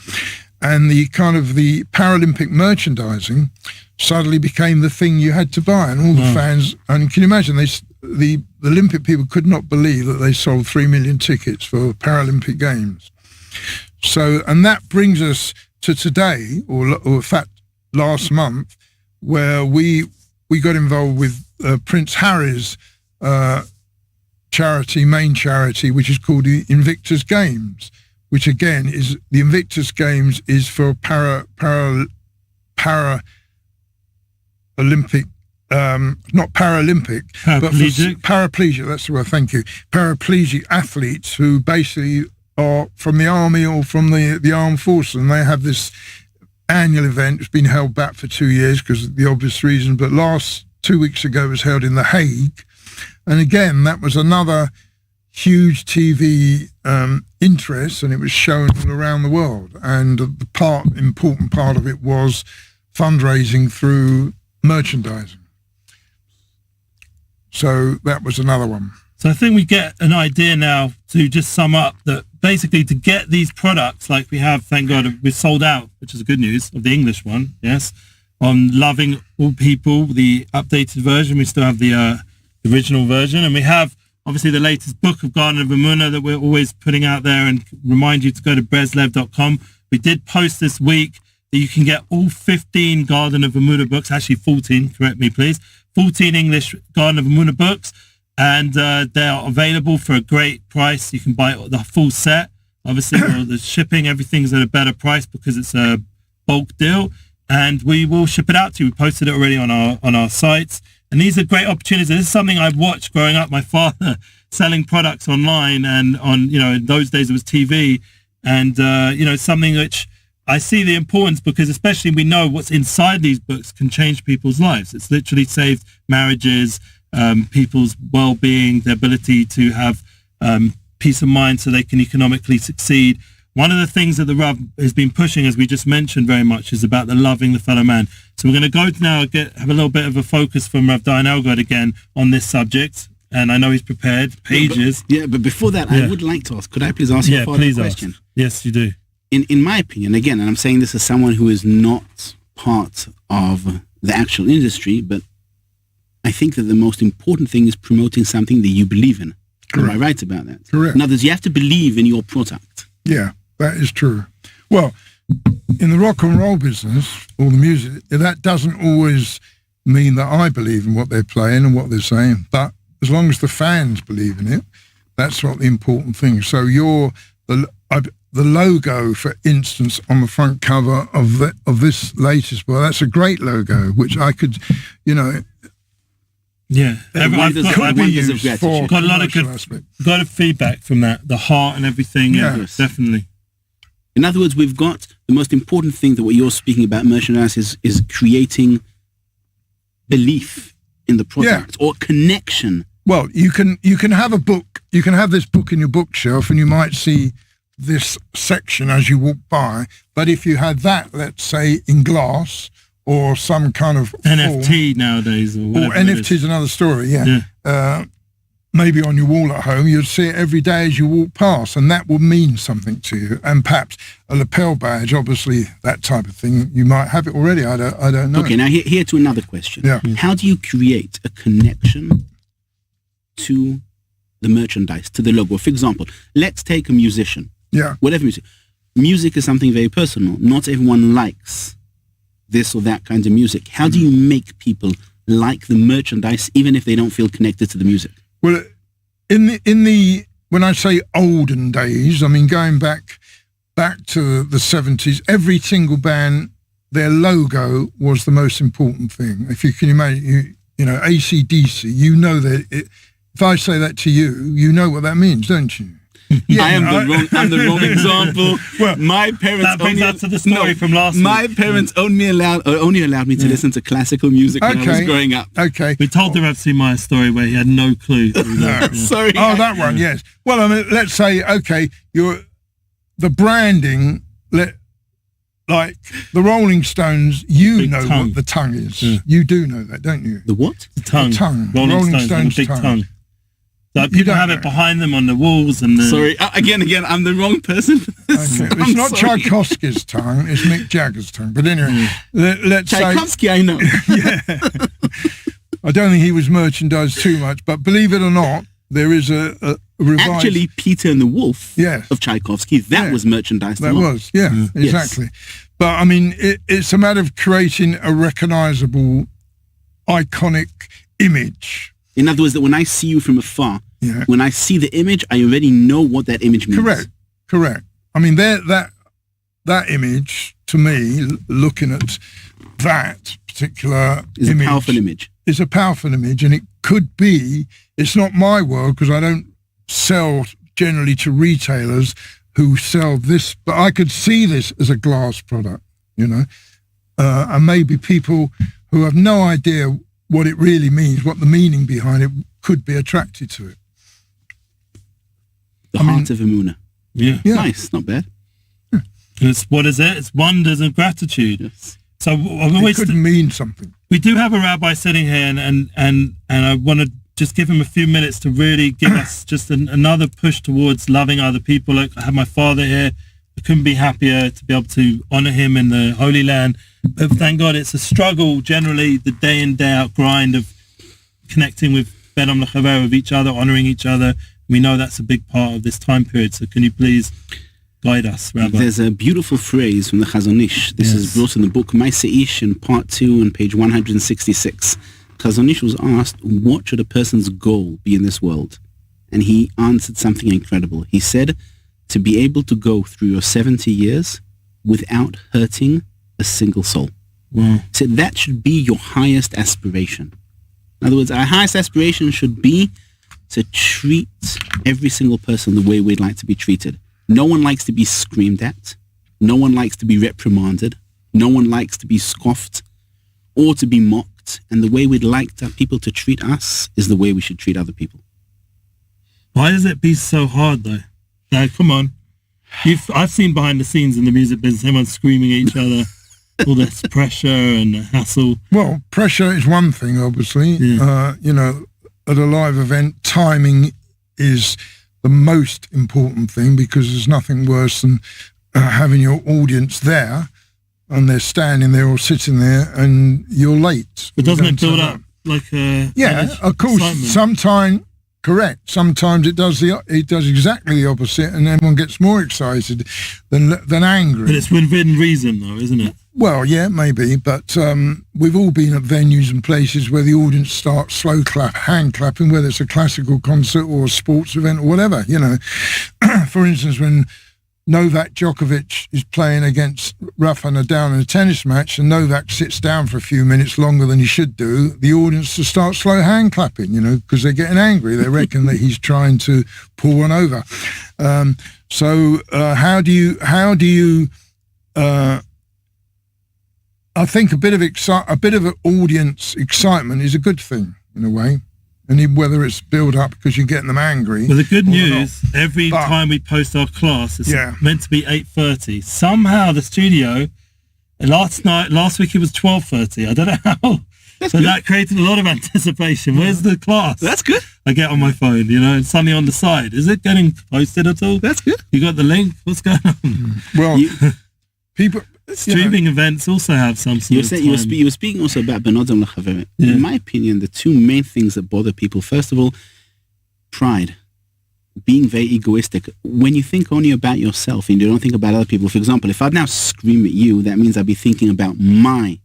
And the Paralympic merchandising suddenly became the thing you had to buy, and all the fans. And can you imagine? The Olympic people could not believe that they sold 3 million tickets for Paralympic Games. So, and that brings us to today, or in fact last month, where we got involved with Prince Harry's main charity, which is called the Invictus Games, which again is the Invictus Games is for Paralympic, not Paralympic, but for paraplegic. That's the word. Thank you. Paraplegic athletes who basically are from the army or from the armed forces, and they have this annual event. It's been held back for 2 years because of the obvious reason, but 2 weeks ago it was held in The Hague. And again, that was another huge TV interest, and it was shown all around the world. And the important part of it was fundraising through merchandising. So that was another one. So I think we get an idea now, to just sum up, that basically to get these products, like we have, thank God, we're sold out, which is good news, of the English one, yes, on Loving All People, the updated version. We still have the original version, and we have obviously the latest book of Garden of Emuna that we're always putting out there, and remind you to go to Breslev.com. We did post this week that you can get all 15 Garden of Emuna books, actually 14, correct me please, 14 English Garden of Emuna books, and they are available for a great price. You can buy the full set. Obviously the shipping, everything's at a better price because it's a bulk deal, and we will ship it out to you. We posted it already on our sites. And these are great opportunities. This is something I've watched growing up. My father selling products online, and in those days it was TV, and something which I see the importance, because especially we know what's inside these books can change people's lives. It's literally saved marriages, people's well-being, their ability to have peace of mind so they can economically succeed. one of the things that the Rav has been pushing, as we just mentioned very much, is about the loving the fellow man. So we're going to go now, have a little bit of a focus from Rav Dayan Elgrod again on this subject. And I know he's prepared pages. But before that, I would like to ask, could I please ask you a follow-up question? Ask. Yes, you do. In my opinion, again, and I'm saying this as someone who is not part of the actual industry, but I think that the most important thing is promoting something that you believe in. Correct. Am I right about that? Correct. In other words, you have to believe in your product. Yeah, that is true. Well, in the rock and roll business, or the music, that doesn't always mean that I believe in what they're playing and what they're saying, but as long as the fans believe in it, that's what the important thing. So the logo, for instance, on the front cover of this latest book, that's a great logo, which I could, Yeah, I've got a lot of good feedback from that, the heart and everything. Yeah, yes. Definitely. In other words, we've got the most important thing that what you're speaking about merchandise is creating belief in the product or connection. Well, you can have a book, you can have this book in your bookshelf, and you might see this section as you walk by. But if you had that, let's say, in glass or some kind of NFT form, nowadays, or NFT is another story. Yeah. Maybe on your wall at home, you'd see it every day as you walk past, and that will mean something to you. And perhaps a lapel badge, obviously, that type of thing, you might have it already. I don't know. Okay, now here to another question. Yeah. How do you create a connection to the merchandise, to the logo? For example, let's take a musician. Yeah. Whatever music. Music is something very personal. Not everyone likes this or that kind of music. How do you make people like the merchandise, even if they don't feel connected to the music? Well, in the when I say olden days, I mean going back to the 70s, every single band, their logo was the most important thing. If you can imagine, you know, AC/DC, you know that if I say that to you, you know what that means, don't you? Yeah, I'm the wrong example. Well, my parents that brings us to the story from last week. My parents only allowed me to listen to classical music when I was growing up. Okay. We told the Rav my story where he had no clue. No. Sorry. Oh, that one, yes. Well, I mean, let's say, okay, the branding, like the Rolling Stones, big know tongue. what the tongue is. Yeah. You do know that, don't you? The what? The tongue. The tongue. Rolling Stones big tongue. Like people have it behind them on the walls and Sorry, again, I'm the wrong person for this. Okay. It's not Tchaikovsky's tongue, it's Mick Jagger's tongue. But anyway, let's Tchaikovsky, I know. Yeah. I don't think he was merchandised too much, but believe it or not, there is a revised... Actually, Peter and the Wolf of Tchaikovsky, that was merchandised. That was, exactly. Yes. But I mean, it's a matter of creating a recognizable, iconic image. In other words, that when I see you from afar, when I see the image, I already know what that image means. Correct. I mean, that image, to me, looking at that particular is image, a powerful image. Is a powerful image, and it could be. It's not my world because I don't sell generally to retailers who sell this, but I could see this as a glass product, you know, and maybe people who have no idea what it really means, what the meaning behind it, could be attracted to it. The heart of Emuna. Yeah. Nice, not bad. Yeah. What is it? It's wonders and gratitude. Yes. So it could mean something. We do have a rabbi sitting here, and I want to just give him a few minutes to really give us just another push towards loving other people. Like I have my father here. I couldn't be happier to be able to honor him in the Holy Land. But thank God it's a struggle generally, the day in, day out grind of connecting with Bedam L'Chaver, with each other, honoring each other. We know that's a big part of this time period. So can you please guide us, Rabbi? There's a beautiful phrase from the Chazon Ish. This is brought in the book Maaseh Ish in part 2 on page 166. Chazon Ish was asked, what should a person's goal be in this world? And he answered something incredible. He said, to be able to go through your 70 years without hurting a single soul. Wow. So that should be your highest aspiration. In other words, our highest aspiration should be to treat every single person the way we'd like to be treated. No one likes to be screamed at. No one likes to be reprimanded. No one likes to be scoffed or to be mocked. And the way we'd like people to treat us is the way we should treat other people. Why does it be so hard, though? Come on. I've seen behind the scenes in the music business, everyone screaming at each other, all this pressure and hassle. Well, pressure is one thing, obviously. Yeah. At a live event, timing is the most important thing, because there's nothing worse than having your audience there and they're standing there or sitting there and you're late. But doesn't it build up like a... Yeah, of course. Sometimes, correct. Sometimes it does exactly the opposite, and everyone gets more excited than angry. But it's within reason, though, isn't it? Well, yeah, maybe, but we've all been at venues and places where the audience starts hand clapping, whether it's a classical concert or a sports event or whatever, For instance, when Novak Djokovic is playing against Rafa Nadal in a tennis match, and Novak sits down for a few minutes longer than he should do, the audience just starts slow hand clapping, because they're getting angry. They reckon that he's trying to pull one over. So how do you I think a bit of an audience excitement is a good thing in a way, and whether it's built up because you're getting them angry. Well, the good news, every time we post our class, it's meant to be 8:30. Somehow the studio, last week it was 12:30. I don't know how. So that created a lot of anticipation. Where's the class? That's good. I get on my phone, and suddenly on the side, is it getting posted at all? That's good. You got the link? What's going on? Well, people... Streaming events also have some sort of time. You were speaking also about Benodem L'Chaverim. In my opinion, the two main things that bother people, first of all, pride, being very egoistic. When you think only about yourself and you don't think about other people, for example, if I now scream at you, that means I'll be thinking about my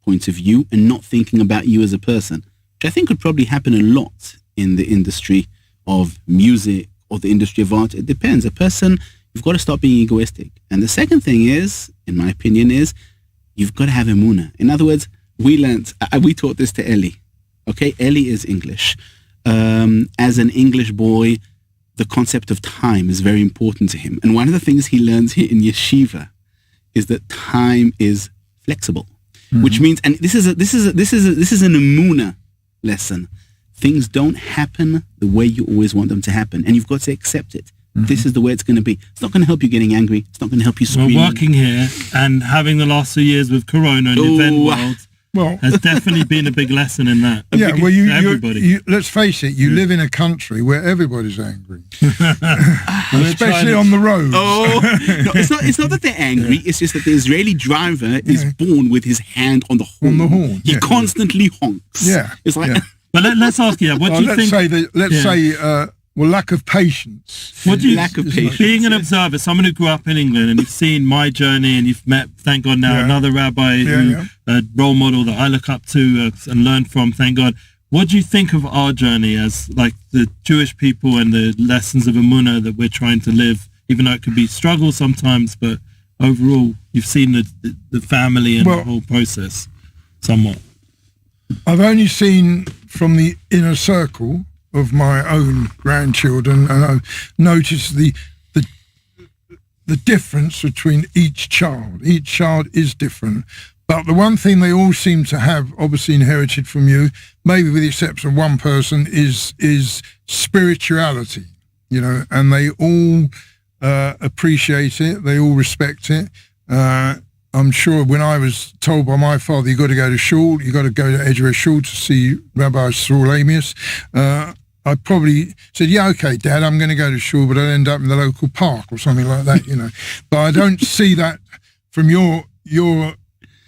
point of view and not thinking about you as a person, which I think could probably happen a lot in the industry of music or the industry of art. It depends. You've got to stop being egoistic. And the second thing is, in my opinion, is you've got to have Emuna. In other words, we taught this to Eli. Okay, Eli is English. As an English boy, the concept of time is very important to him. And one of the things he learns here in yeshiva is that time is flexible, which means, and this is an Emuna lesson. Things don't happen the way you always want them to happen, and you've got to accept it. This is the way it's going to be. It's not going to help you getting angry. It's not going to help you screaming. Well, working here and having the last 2 years with Corona and the event world has definitely been a big lesson in that. Yeah, well, you let's face it, you live in a country where everybody's angry, especially on the road. No, it's not that they're angry. It's just that the Israeli driver is born with his hand on the horn. He constantly honks. Yeah, it's like. Yeah. But let's ask you, what do you think? Let's say. Well, lack of patience. What do you, being an observer, someone who grew up in England, and you've seen my journey, and you've met, thank God now, another rabbi, a role model that I look up to and learn from, thank God. What do you think of our journey as like the Jewish people and the lessons of Emuna that we're trying to live, even though it could be struggle sometimes, but overall, you've seen the family and the whole process somewhat. I've only seen from the inner circle of my own grandchildren, and I've noticed the difference between each child. Each child is different, but the one thing they all seem to have, obviously inherited from you, maybe with the exception of one person, is spirituality, and they all appreciate it, they all respect it. I'm sure when I was told by my father, you got to go to shul, you got to go to Edgeware Shul to see Rabbi Shalom, I probably said, yeah, okay, Dad, I'm going to go to shul, but I'll end up in the local park or something like that, But I don't see that from your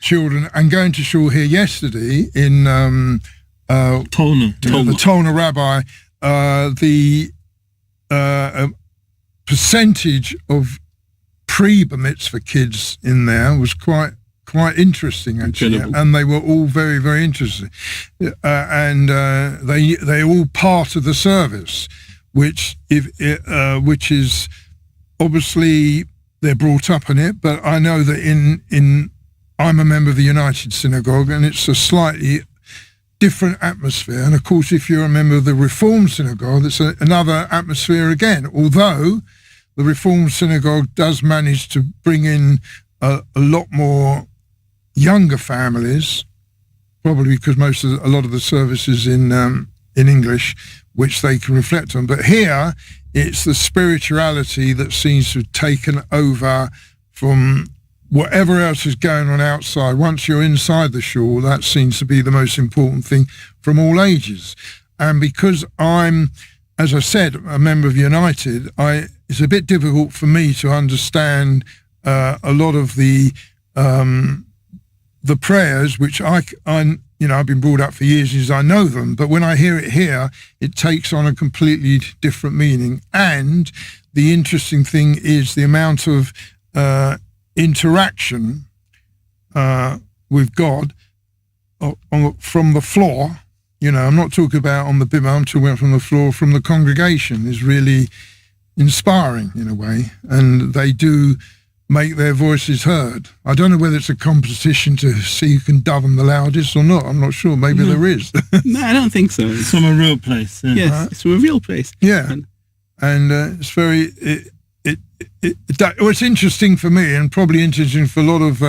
children. And going to shul here yesterday in Tolna. The Tolna Rabbi, the percentage of pre-bar mitzvah kids in there was quite interesting, actually. Incredible. And they were all very, very interesting, and they're all part of the service, which is obviously they're brought up in it. But I know that I'm a member of the United Synagogue, and it's a slightly different atmosphere. And of course, if you're a member of the Reform Synagogue, it's another atmosphere again. Although the Reform Synagogue does manage to bring in a lot more younger families, probably because a lot of the service is in English, which they can reflect on. But here, it's the spirituality that seems to have taken over from whatever else is going on outside. Once you're inside the shul, that seems to be the most important thing from all ages. And because I'm, as I said, a member of United, it's a bit difficult for me to understand a lot of the prayers, which I've been brought up for years, I know them, but when I hear it here, it takes on a completely different meaning. And the interesting thing is the amount of interaction with God from the floor. I'm not talking about on the bimah, I'm talking about from the floor, from the congregation, is really inspiring in a way. And they do make their voices heard. I don't know whether it's a competition to see who can dove them the loudest or not. I'm not sure. Maybe there is. No, I don't think so. It's from a real place. Yeah. Yes, it's from a real place. Yeah. And it's very... It's interesting for me, and probably interesting for a lot of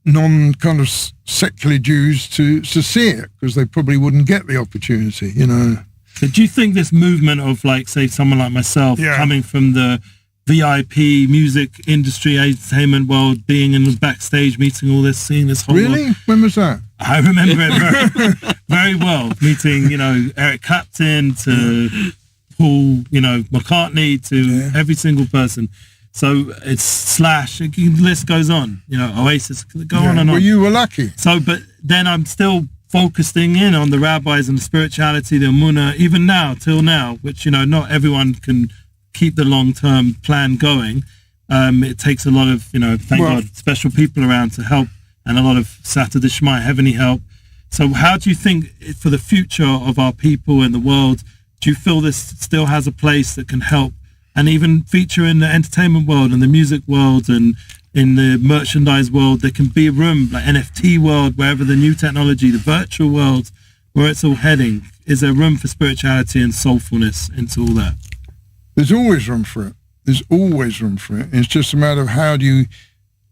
non-kind of secular Jews to see it, because they probably wouldn't get the opportunity, So do you think this movement of, like, say, someone like myself, coming from the VIP music industry, entertainment world, being in the backstage, meeting all this, seeing this whole Really? world. When was that? I remember it very, very well. Meeting, Eric Clapton to Paul, McCartney to every single person. So it's Slash, the list goes on. Oasis, go on and on. Well, you were lucky. So, but then I'm still focusing in on the rabbis and the spirituality, the Emuna, even now, till now, which, not everyone can keep the long-term plan going. It takes a lot of, thank God, special people around to help, and a lot of Saturday Shema, heavenly help. So how do you think for the future of our people and the world, do you feel this still has a place that can help and even feature in the entertainment world and the music world and in the merchandise world? There can be a room, like NFT world, wherever the new technology, the virtual world, where it's all heading. Is there room for spirituality and soulfulness into all that? There's always room for it. There's always room for it. It's just a matter of how do you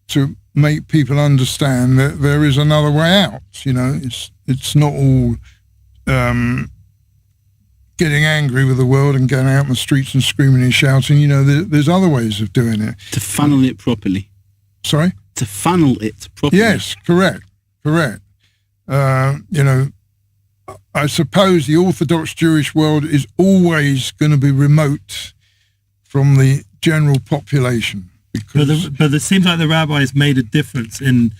to make people understand that there is another way out. It's not all getting angry with the world and going out in the streets and screaming and shouting. There's other ways of doing it. To funnel it properly. Sorry? To funnel it properly. Yes, correct. I suppose the Orthodox Jewish world is always going to be remote from the general population. But it seems like the rabbis made a difference in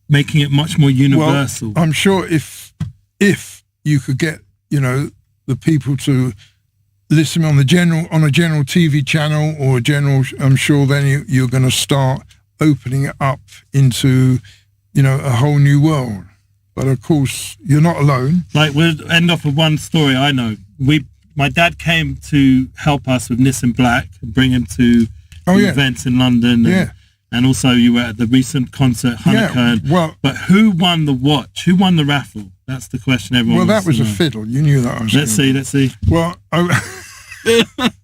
making it much more universal. Well, I'm sure if you could get, the people to listen on a general TV channel or I'm sure then you're going to start opening it up into, a whole new world. But of course, you're not alone. Like, we'll end off with one story I know. My dad came to help us with Nissim Black and bring him to events in London. And also you were at the recent concert, Hanukkah. But who won the watch? Who won the raffle? That's the question everyone wants that was to a know. fiddle. You knew that. Let's see. Well,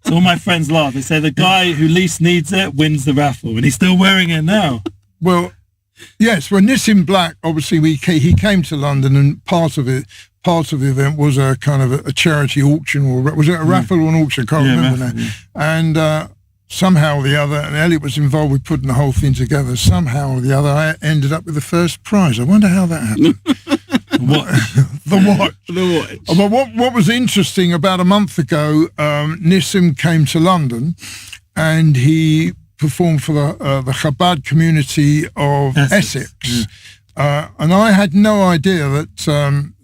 So all my friends laugh. They say the guy who least needs it wins the raffle, and he's still wearing it now. Well, yes. Well, Nissim Black, obviously, he came to London, and part of the event was a kind of a charity auction, or was it a raffle or an auction? I can't remember now. And somehow or the other, and Elliot was involved with putting the whole thing together. Somehow or the other, I ended up with the first prize. I wonder how that happened. The watch. But what was interesting, about a month ago, Nissim came to London, and he performed for the Chabad community of Essex. And I had no idea that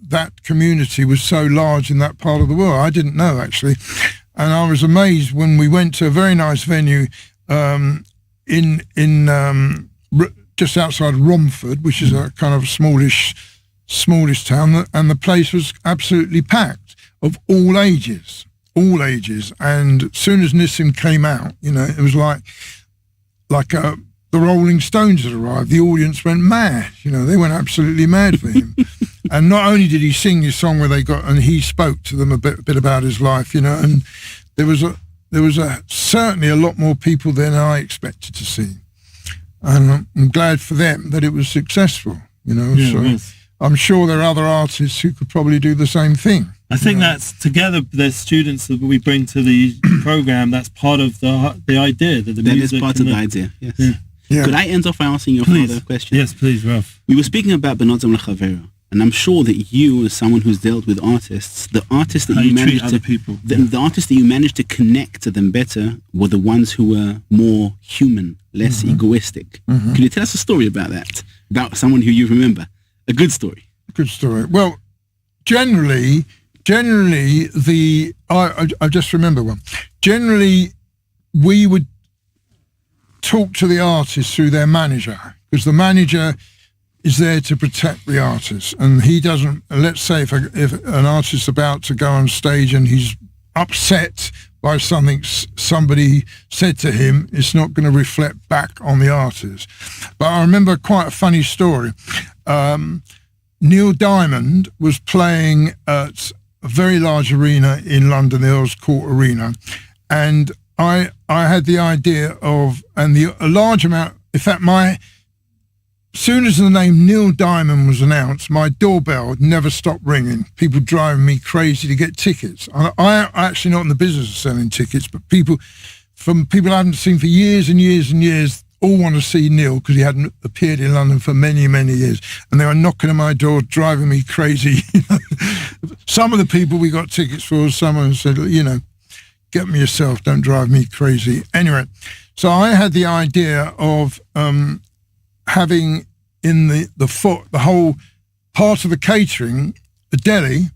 that community was so large in that part of the world. I didn't know, actually. And I was amazed when we went to a very nice venue in just outside Romford, which is a kind of smallish town, and the place was absolutely packed of all ages. And as soon as Nissim came out, it was like the Rolling Stones had arrived. The audience went mad. They went absolutely mad for him. And not only did he sing his song and he spoke to them a bit about his life, and there was certainly a lot more people than I expected to see. And I'm glad for them that it was successful, so I'm sure there are other artists who could probably do the same thing. I think that's together. The students that we bring to the program. That's part of the idea that the that music is part of the idea. Yes. Yeah. Yeah. Could I end off by asking your Please. father a question? Yes, please, Rav. We were speaking about Benodam L'Chavero, and I'm sure that you, as someone who's dealt with artists, the artists that How you you treat managed other to people. the artists that you managed to connect to them better were the ones who were more human, less egoistic. Could you tell us a story about that? About someone who you remember? A good story. Good story. Well, generally, I just remember one. Generally, we would talk to the artist through their manager, because the manager is there to protect the artist, and he doesn't. Let's say if an artist is about to go on stage and he's upset by something somebody said to him, it's not going to reflect back on the artist. But I remember quite a funny story. Neil Diamond was playing at a very large arena in London, the Earls Court Arena, and I had the idea of, and a large amount, in fact, as soon as the name Neil Diamond was announced, my doorbell never stopped ringing. People driving me crazy to get tickets. I'm actually not in the business of selling tickets, but people I haven't seen for years and years and years all want to see Neil because he hadn't appeared in London for many, many years. And they were knocking on my door, driving me crazy. Some of the people we got tickets for, someone said, get me yourself, don't drive me crazy. Anyway, so I had the idea of having in the whole part of the catering, a deli,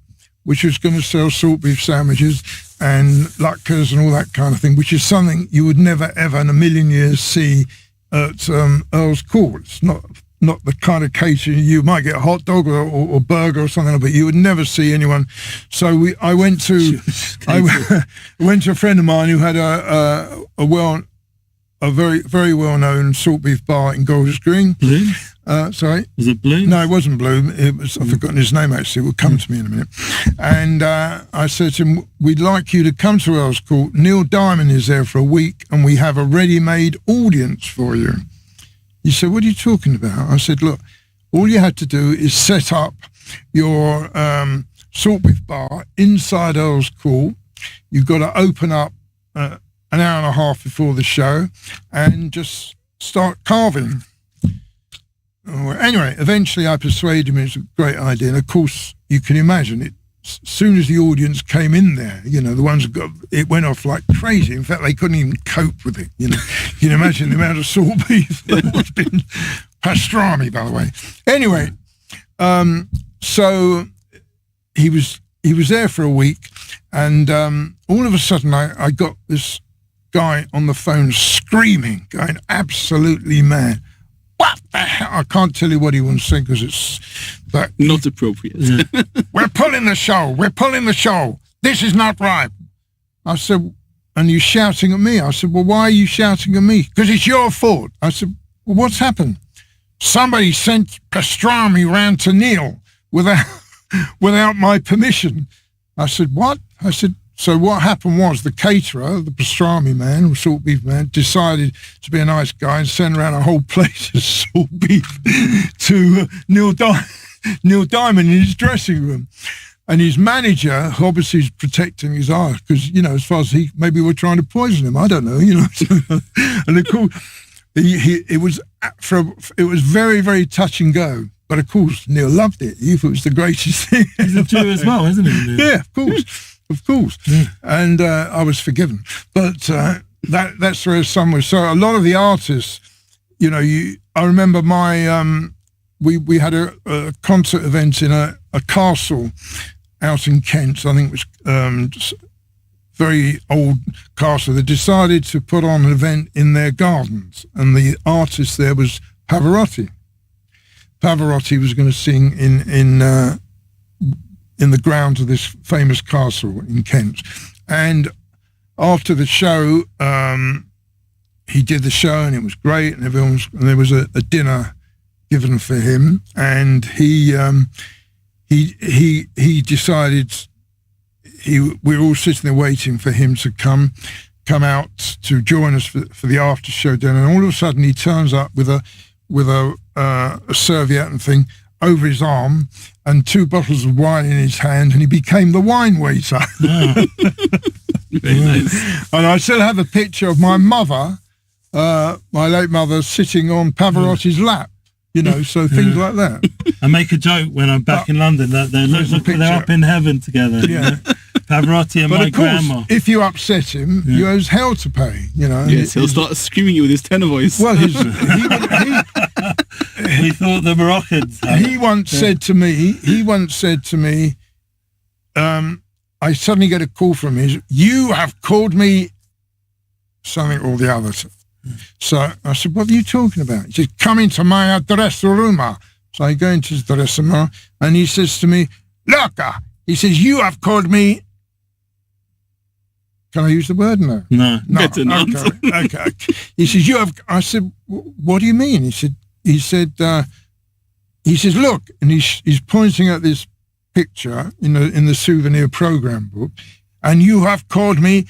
which was going to sell salt beef sandwiches and latkes and all that kind of thing, which is something you would never, ever in a million years see at Earl's Court. It's not the kind of catering. You might get a hot dog or burger or something, but you would never see anyone. So I went to a friend of mine who had a very, very well-known salt beef bar in Golders Green. Bloom? Sorry? Was it Bloom? No, it wasn't Bloom. I've forgotten his name, actually. It will come to me in a minute. And I said to him, we'd like you to come to Earl's Court. Neil Diamond is there for a week, and we have a ready-made audience for you. He said, what are you talking about? I said, look, all you had to do is set up your salt beef bar inside Earl's Court. You've got to open up an hour and a half before the show and just start carving. Anyway, eventually I persuaded him it's a great idea. And of course, you can imagine it. As soon as the audience came in there, the ones it went off like crazy. In fact, they couldn't even cope with it. You can imagine the amount of salt beef that was been pastrami, by the way. Anyway, so he was there for a week, and all of a sudden I got this guy on the phone screaming, going absolutely mad. What the hell? I can't tell you what he was saying because it's not appropriate. We're pulling the show. This is not right. I said, and you're shouting at me. I said, well, why are you shouting at me? Because it's your fault. I said, well, what's happened? Somebody sent pastrami round to Neil without my permission. I said, what? I said, so what happened was the caterer, the pastrami man, or salt beef man, decided to be a nice guy and send around a whole plate of salt beef to Neil Diamond in his dressing room. And his manager, obviously, is protecting his eye because, as far as maybe we're trying to poison him. I don't know, And of course, it was very, very touch and go. But of course, Neil loved it. He thought it was the greatest thing. He's a Jew as well, isn't he? Neil? Yeah, of course. Yeah. And I was forgiven. But that's where some was. So a lot of the artists, I remember we had a concert event in a castle out in Kent. I think it was very old castle. They decided to put on an event in their gardens, and the artist there was Pavarotti. Pavarotti was going to sing in the grounds of this famous castle in Kent. And after the show, he did the show, and it was great, and there was a dinner given for him, and he decided we were all sitting there waiting for him to come out to join us for the after show dinner, and all of a sudden he turns up with a serviette and thing, over his arm and 2 bottles of wine in his hand, and he became the wine waiter. Very nice. And I still have a picture of my mother, my late mother, sitting on Pavarotti's lap. You know, so things like that. I make a joke when I'm back in London that they're up in heaven together. Yeah. You know? Pavarotti and But my of course, grandma. if you upset him, you have hell to pay. You know. Yes, he'll start screaming you with his tenor voice. Well, We thought the Moroccans. he once said to me, I suddenly get a call from him. You have called me something or the other. So I said, what are you talking about? He said, come into my address room. So I go into his dressing room, and he says to me, look, he says, you have called me. Can I use the word? No. Better not. Okay. He says, you have. I said, what do you mean? He said, look, and he's pointing at this picture in the souvenir program book, and you have called me,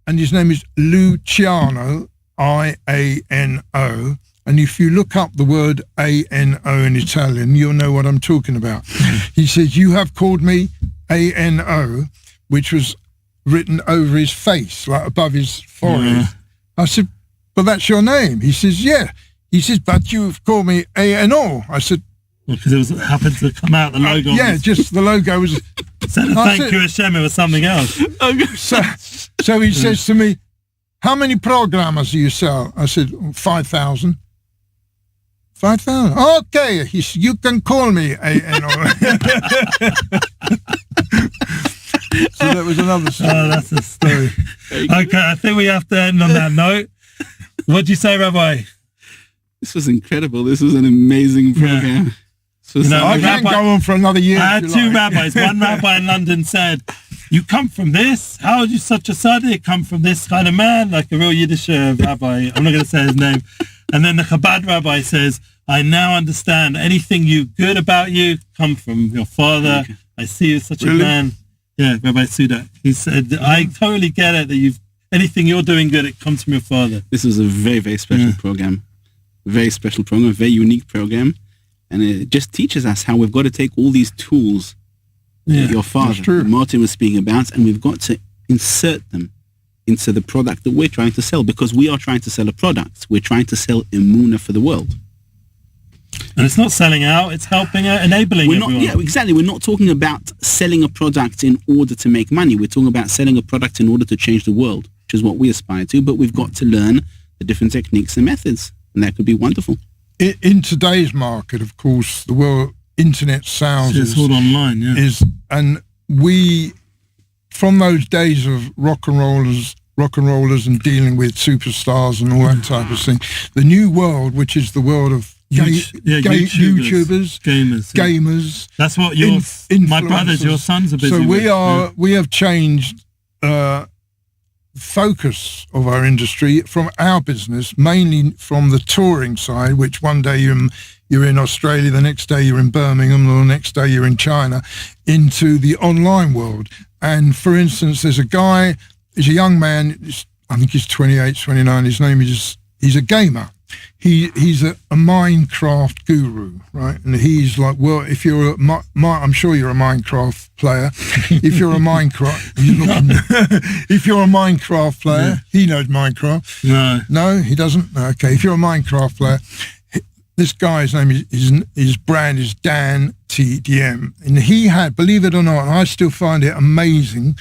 and his name is Luciano, I-A-N-O, and if you look up the word A-N-O in Italian, you'll know what I'm talking about. He says, you have called me A-N-O, which was written over his face, like above his forehead. I said, but that's your name. He says, yeah. He says, but you've called me A-N-O. I said, because it happened to come out, the logo. Yeah, just the logo was... Instead of thank you, Hashem, it was something else. So he says to me, how many programmers do you sell? I said, 5,000. 5,000? Okay, he said, you can call me A-N-O. So that was another story. Oh, that's a story. Okay, I think we have to end on that note. What do you say, Rabbi? This was incredible. This was an amazing program. Yeah. I can go on for another year. I had 2 rabbis. One rabbi in London said, you come from this? How are you such a tzaddik? Come from this kind of man? Like a real Yiddish rabbi. I'm not going to say his name. And then the Chabad rabbi says, I now understand anything good about you come from your father. Okay. I see you such a man. Yeah, Rabbi Sudak. He said, I totally get it that anything you're doing good, it comes from your father. This was a very, very special program. Very special program, very unique program. And it just teaches us how we've got to take all these tools that your father, Martin, was speaking about, and we've got to insert them into the product that we're trying to sell, because we are trying to sell a product. We're trying to sell Emuna for the world. And it's not selling out, it's helping out, enabling everyone. Yeah, exactly. We're not talking about selling a product in order to make money. We're talking about selling a product in order to change the world, which is what we aspire to, but we've got to learn the different techniques and methods, and that could be wonderful. In today's market, of course, the world internet sales it's all online, and we, from those days of rock and rollers and dealing with superstars and all that type of thing, the new world, which is the world of YouTubers, gamers. That's what my brothers, your sons are busy with. So we have changed focus of our industry from our business, mainly from the touring side, which one day you're in Australia, the next day you're in Birmingham, the next day you're in China, into the online world. And for instance, there's a young man, I think he's 28, 29, his name is, he's a gamer. He's a Minecraft guru, right? And he's like, well, if you're I'm sure you're a Minecraft player. If you're a Minecraft, if you're a Minecraft player, he knows Minecraft. No, he doesn't. Okay, if you're a Minecraft player, this guy's name his brand is Dan TDM, and he had, believe it or not, and I still find it amazing.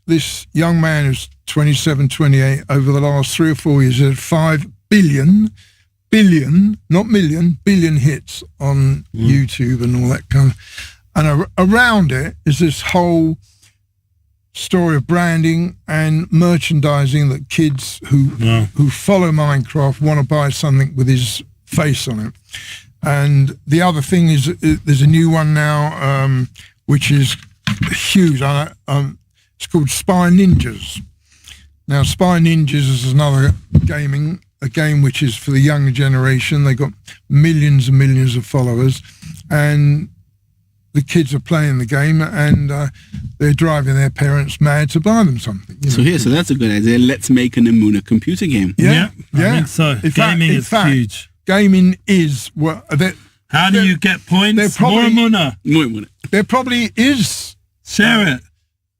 This young man who's 27, 28, over the last 3 or 4 years, had 5 billion, not million, billion hits on YouTube and all that kind of, and around it is this whole story of branding and merchandising that kids who follow Minecraft want to buy something with his face on it. And the other thing is, there's a new one now, which is huge. It's called Spy Ninjas. Now, Spy Ninjas is another a game which is for the younger generation. They got millions and millions of followers, and the kids are playing the game, and they're driving their parents mad to buy them something. So that's a good idea. Let's make an Emuna computer game. Yeah. I think so. Gaming is huge. Gaming is How do you get points? More Emuna. More Emuna. There probably is Share it.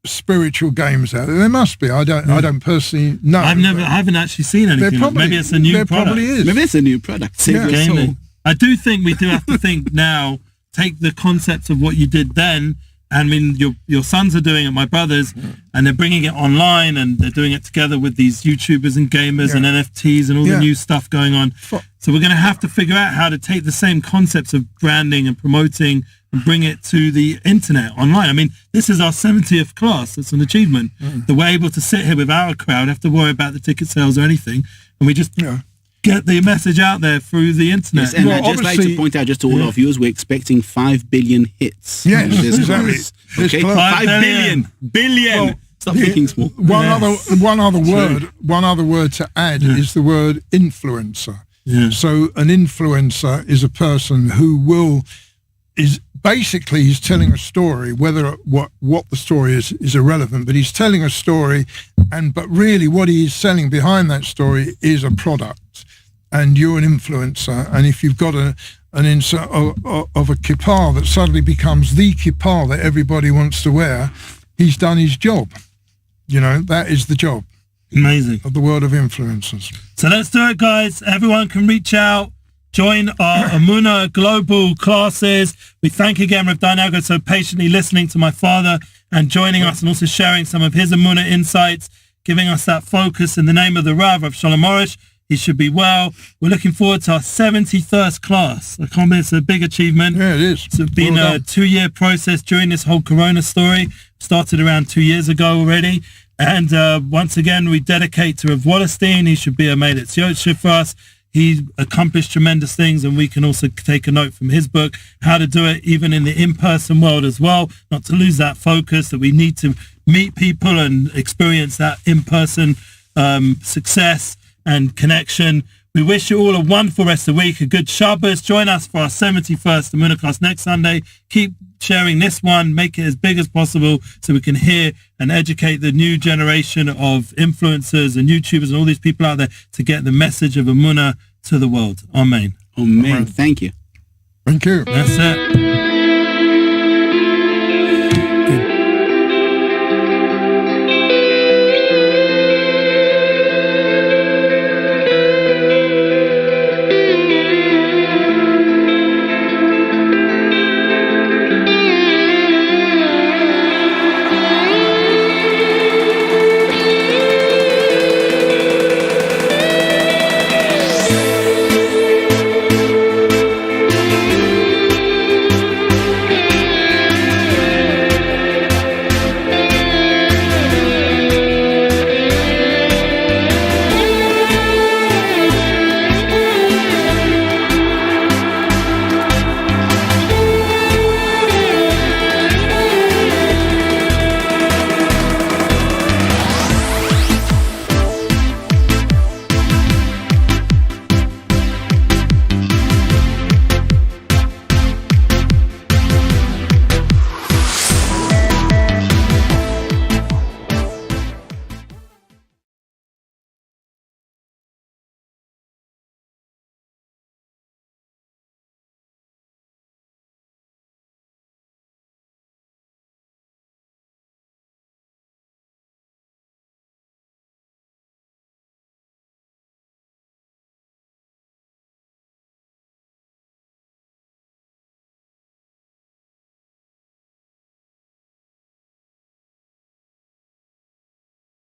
spiritual games out there. There must be. I don't personally know. I haven't actually seen anything. Maybe it's a new product. There probably is. Maybe it's a new product. Save your soul. Gaming. I do think we do have to think now, take the concepts of what you did then. I mean, your sons are doing it, my brothers, and they're bringing it online, and they're doing it together with these YouTubers and gamers and NFTs and all the new stuff going on. So we're going to have to figure out how to take the same concepts of branding and promoting and bring it to the internet online. I mean, this is our 70th class. It's an achievement that we're able to sit here with our crowd, have to worry about the ticket sales or anything, and we just get the message out there through the internet. Yes, and I'd just like to point out, just to all of you, we're expecting 5 billion hits. Yes, exactly. Okay, 5 billion. Stop thinking small. One other word to add is the word influencer. Yeah. So an influencer is a person who is basically he's telling a story. Whether what the story is irrelevant, but he's telling a story, but really what he is selling behind that story is a product. And you're an influencer, and if you've got an insert of a kippah that suddenly becomes the kippah that everybody wants to wear, he's done his job. You know, that is the job. Amazing. Of the world of influencers. So let's do it, guys. Everyone can reach out, join our Emuna global classes. We thank again Rav Dayan Elgrod so patiently listening to my father and joining us and also sharing some of his Emuna insights, giving us that focus in the name of the Rav Shalom Arush. He should be well. We're looking forward to our 71st class. I can't believe it's a big achievement. Yeah, it is. It's been a 2-year process during this whole Corona story. Started around 2 years ago already. And once again, we dedicate to Rav Wallerstein. He should be a made it Tziotshe for us. He accomplished tremendous things, and we can also take a note from his book, how to do it even in the in-person world as well, not to lose that focus, that we need to meet people and experience that in-person success and connection. We wish you all a wonderful rest of the week, a good Shabbos. Join us for our 71st Emuna class next Sunday. Keep sharing this one, make it as big as possible so we can hear and educate the new generation of influencers and YouTubers and all these people out there to get the message of Emuna to the world. Amen. Amen. Thank you. Thank you. That's it.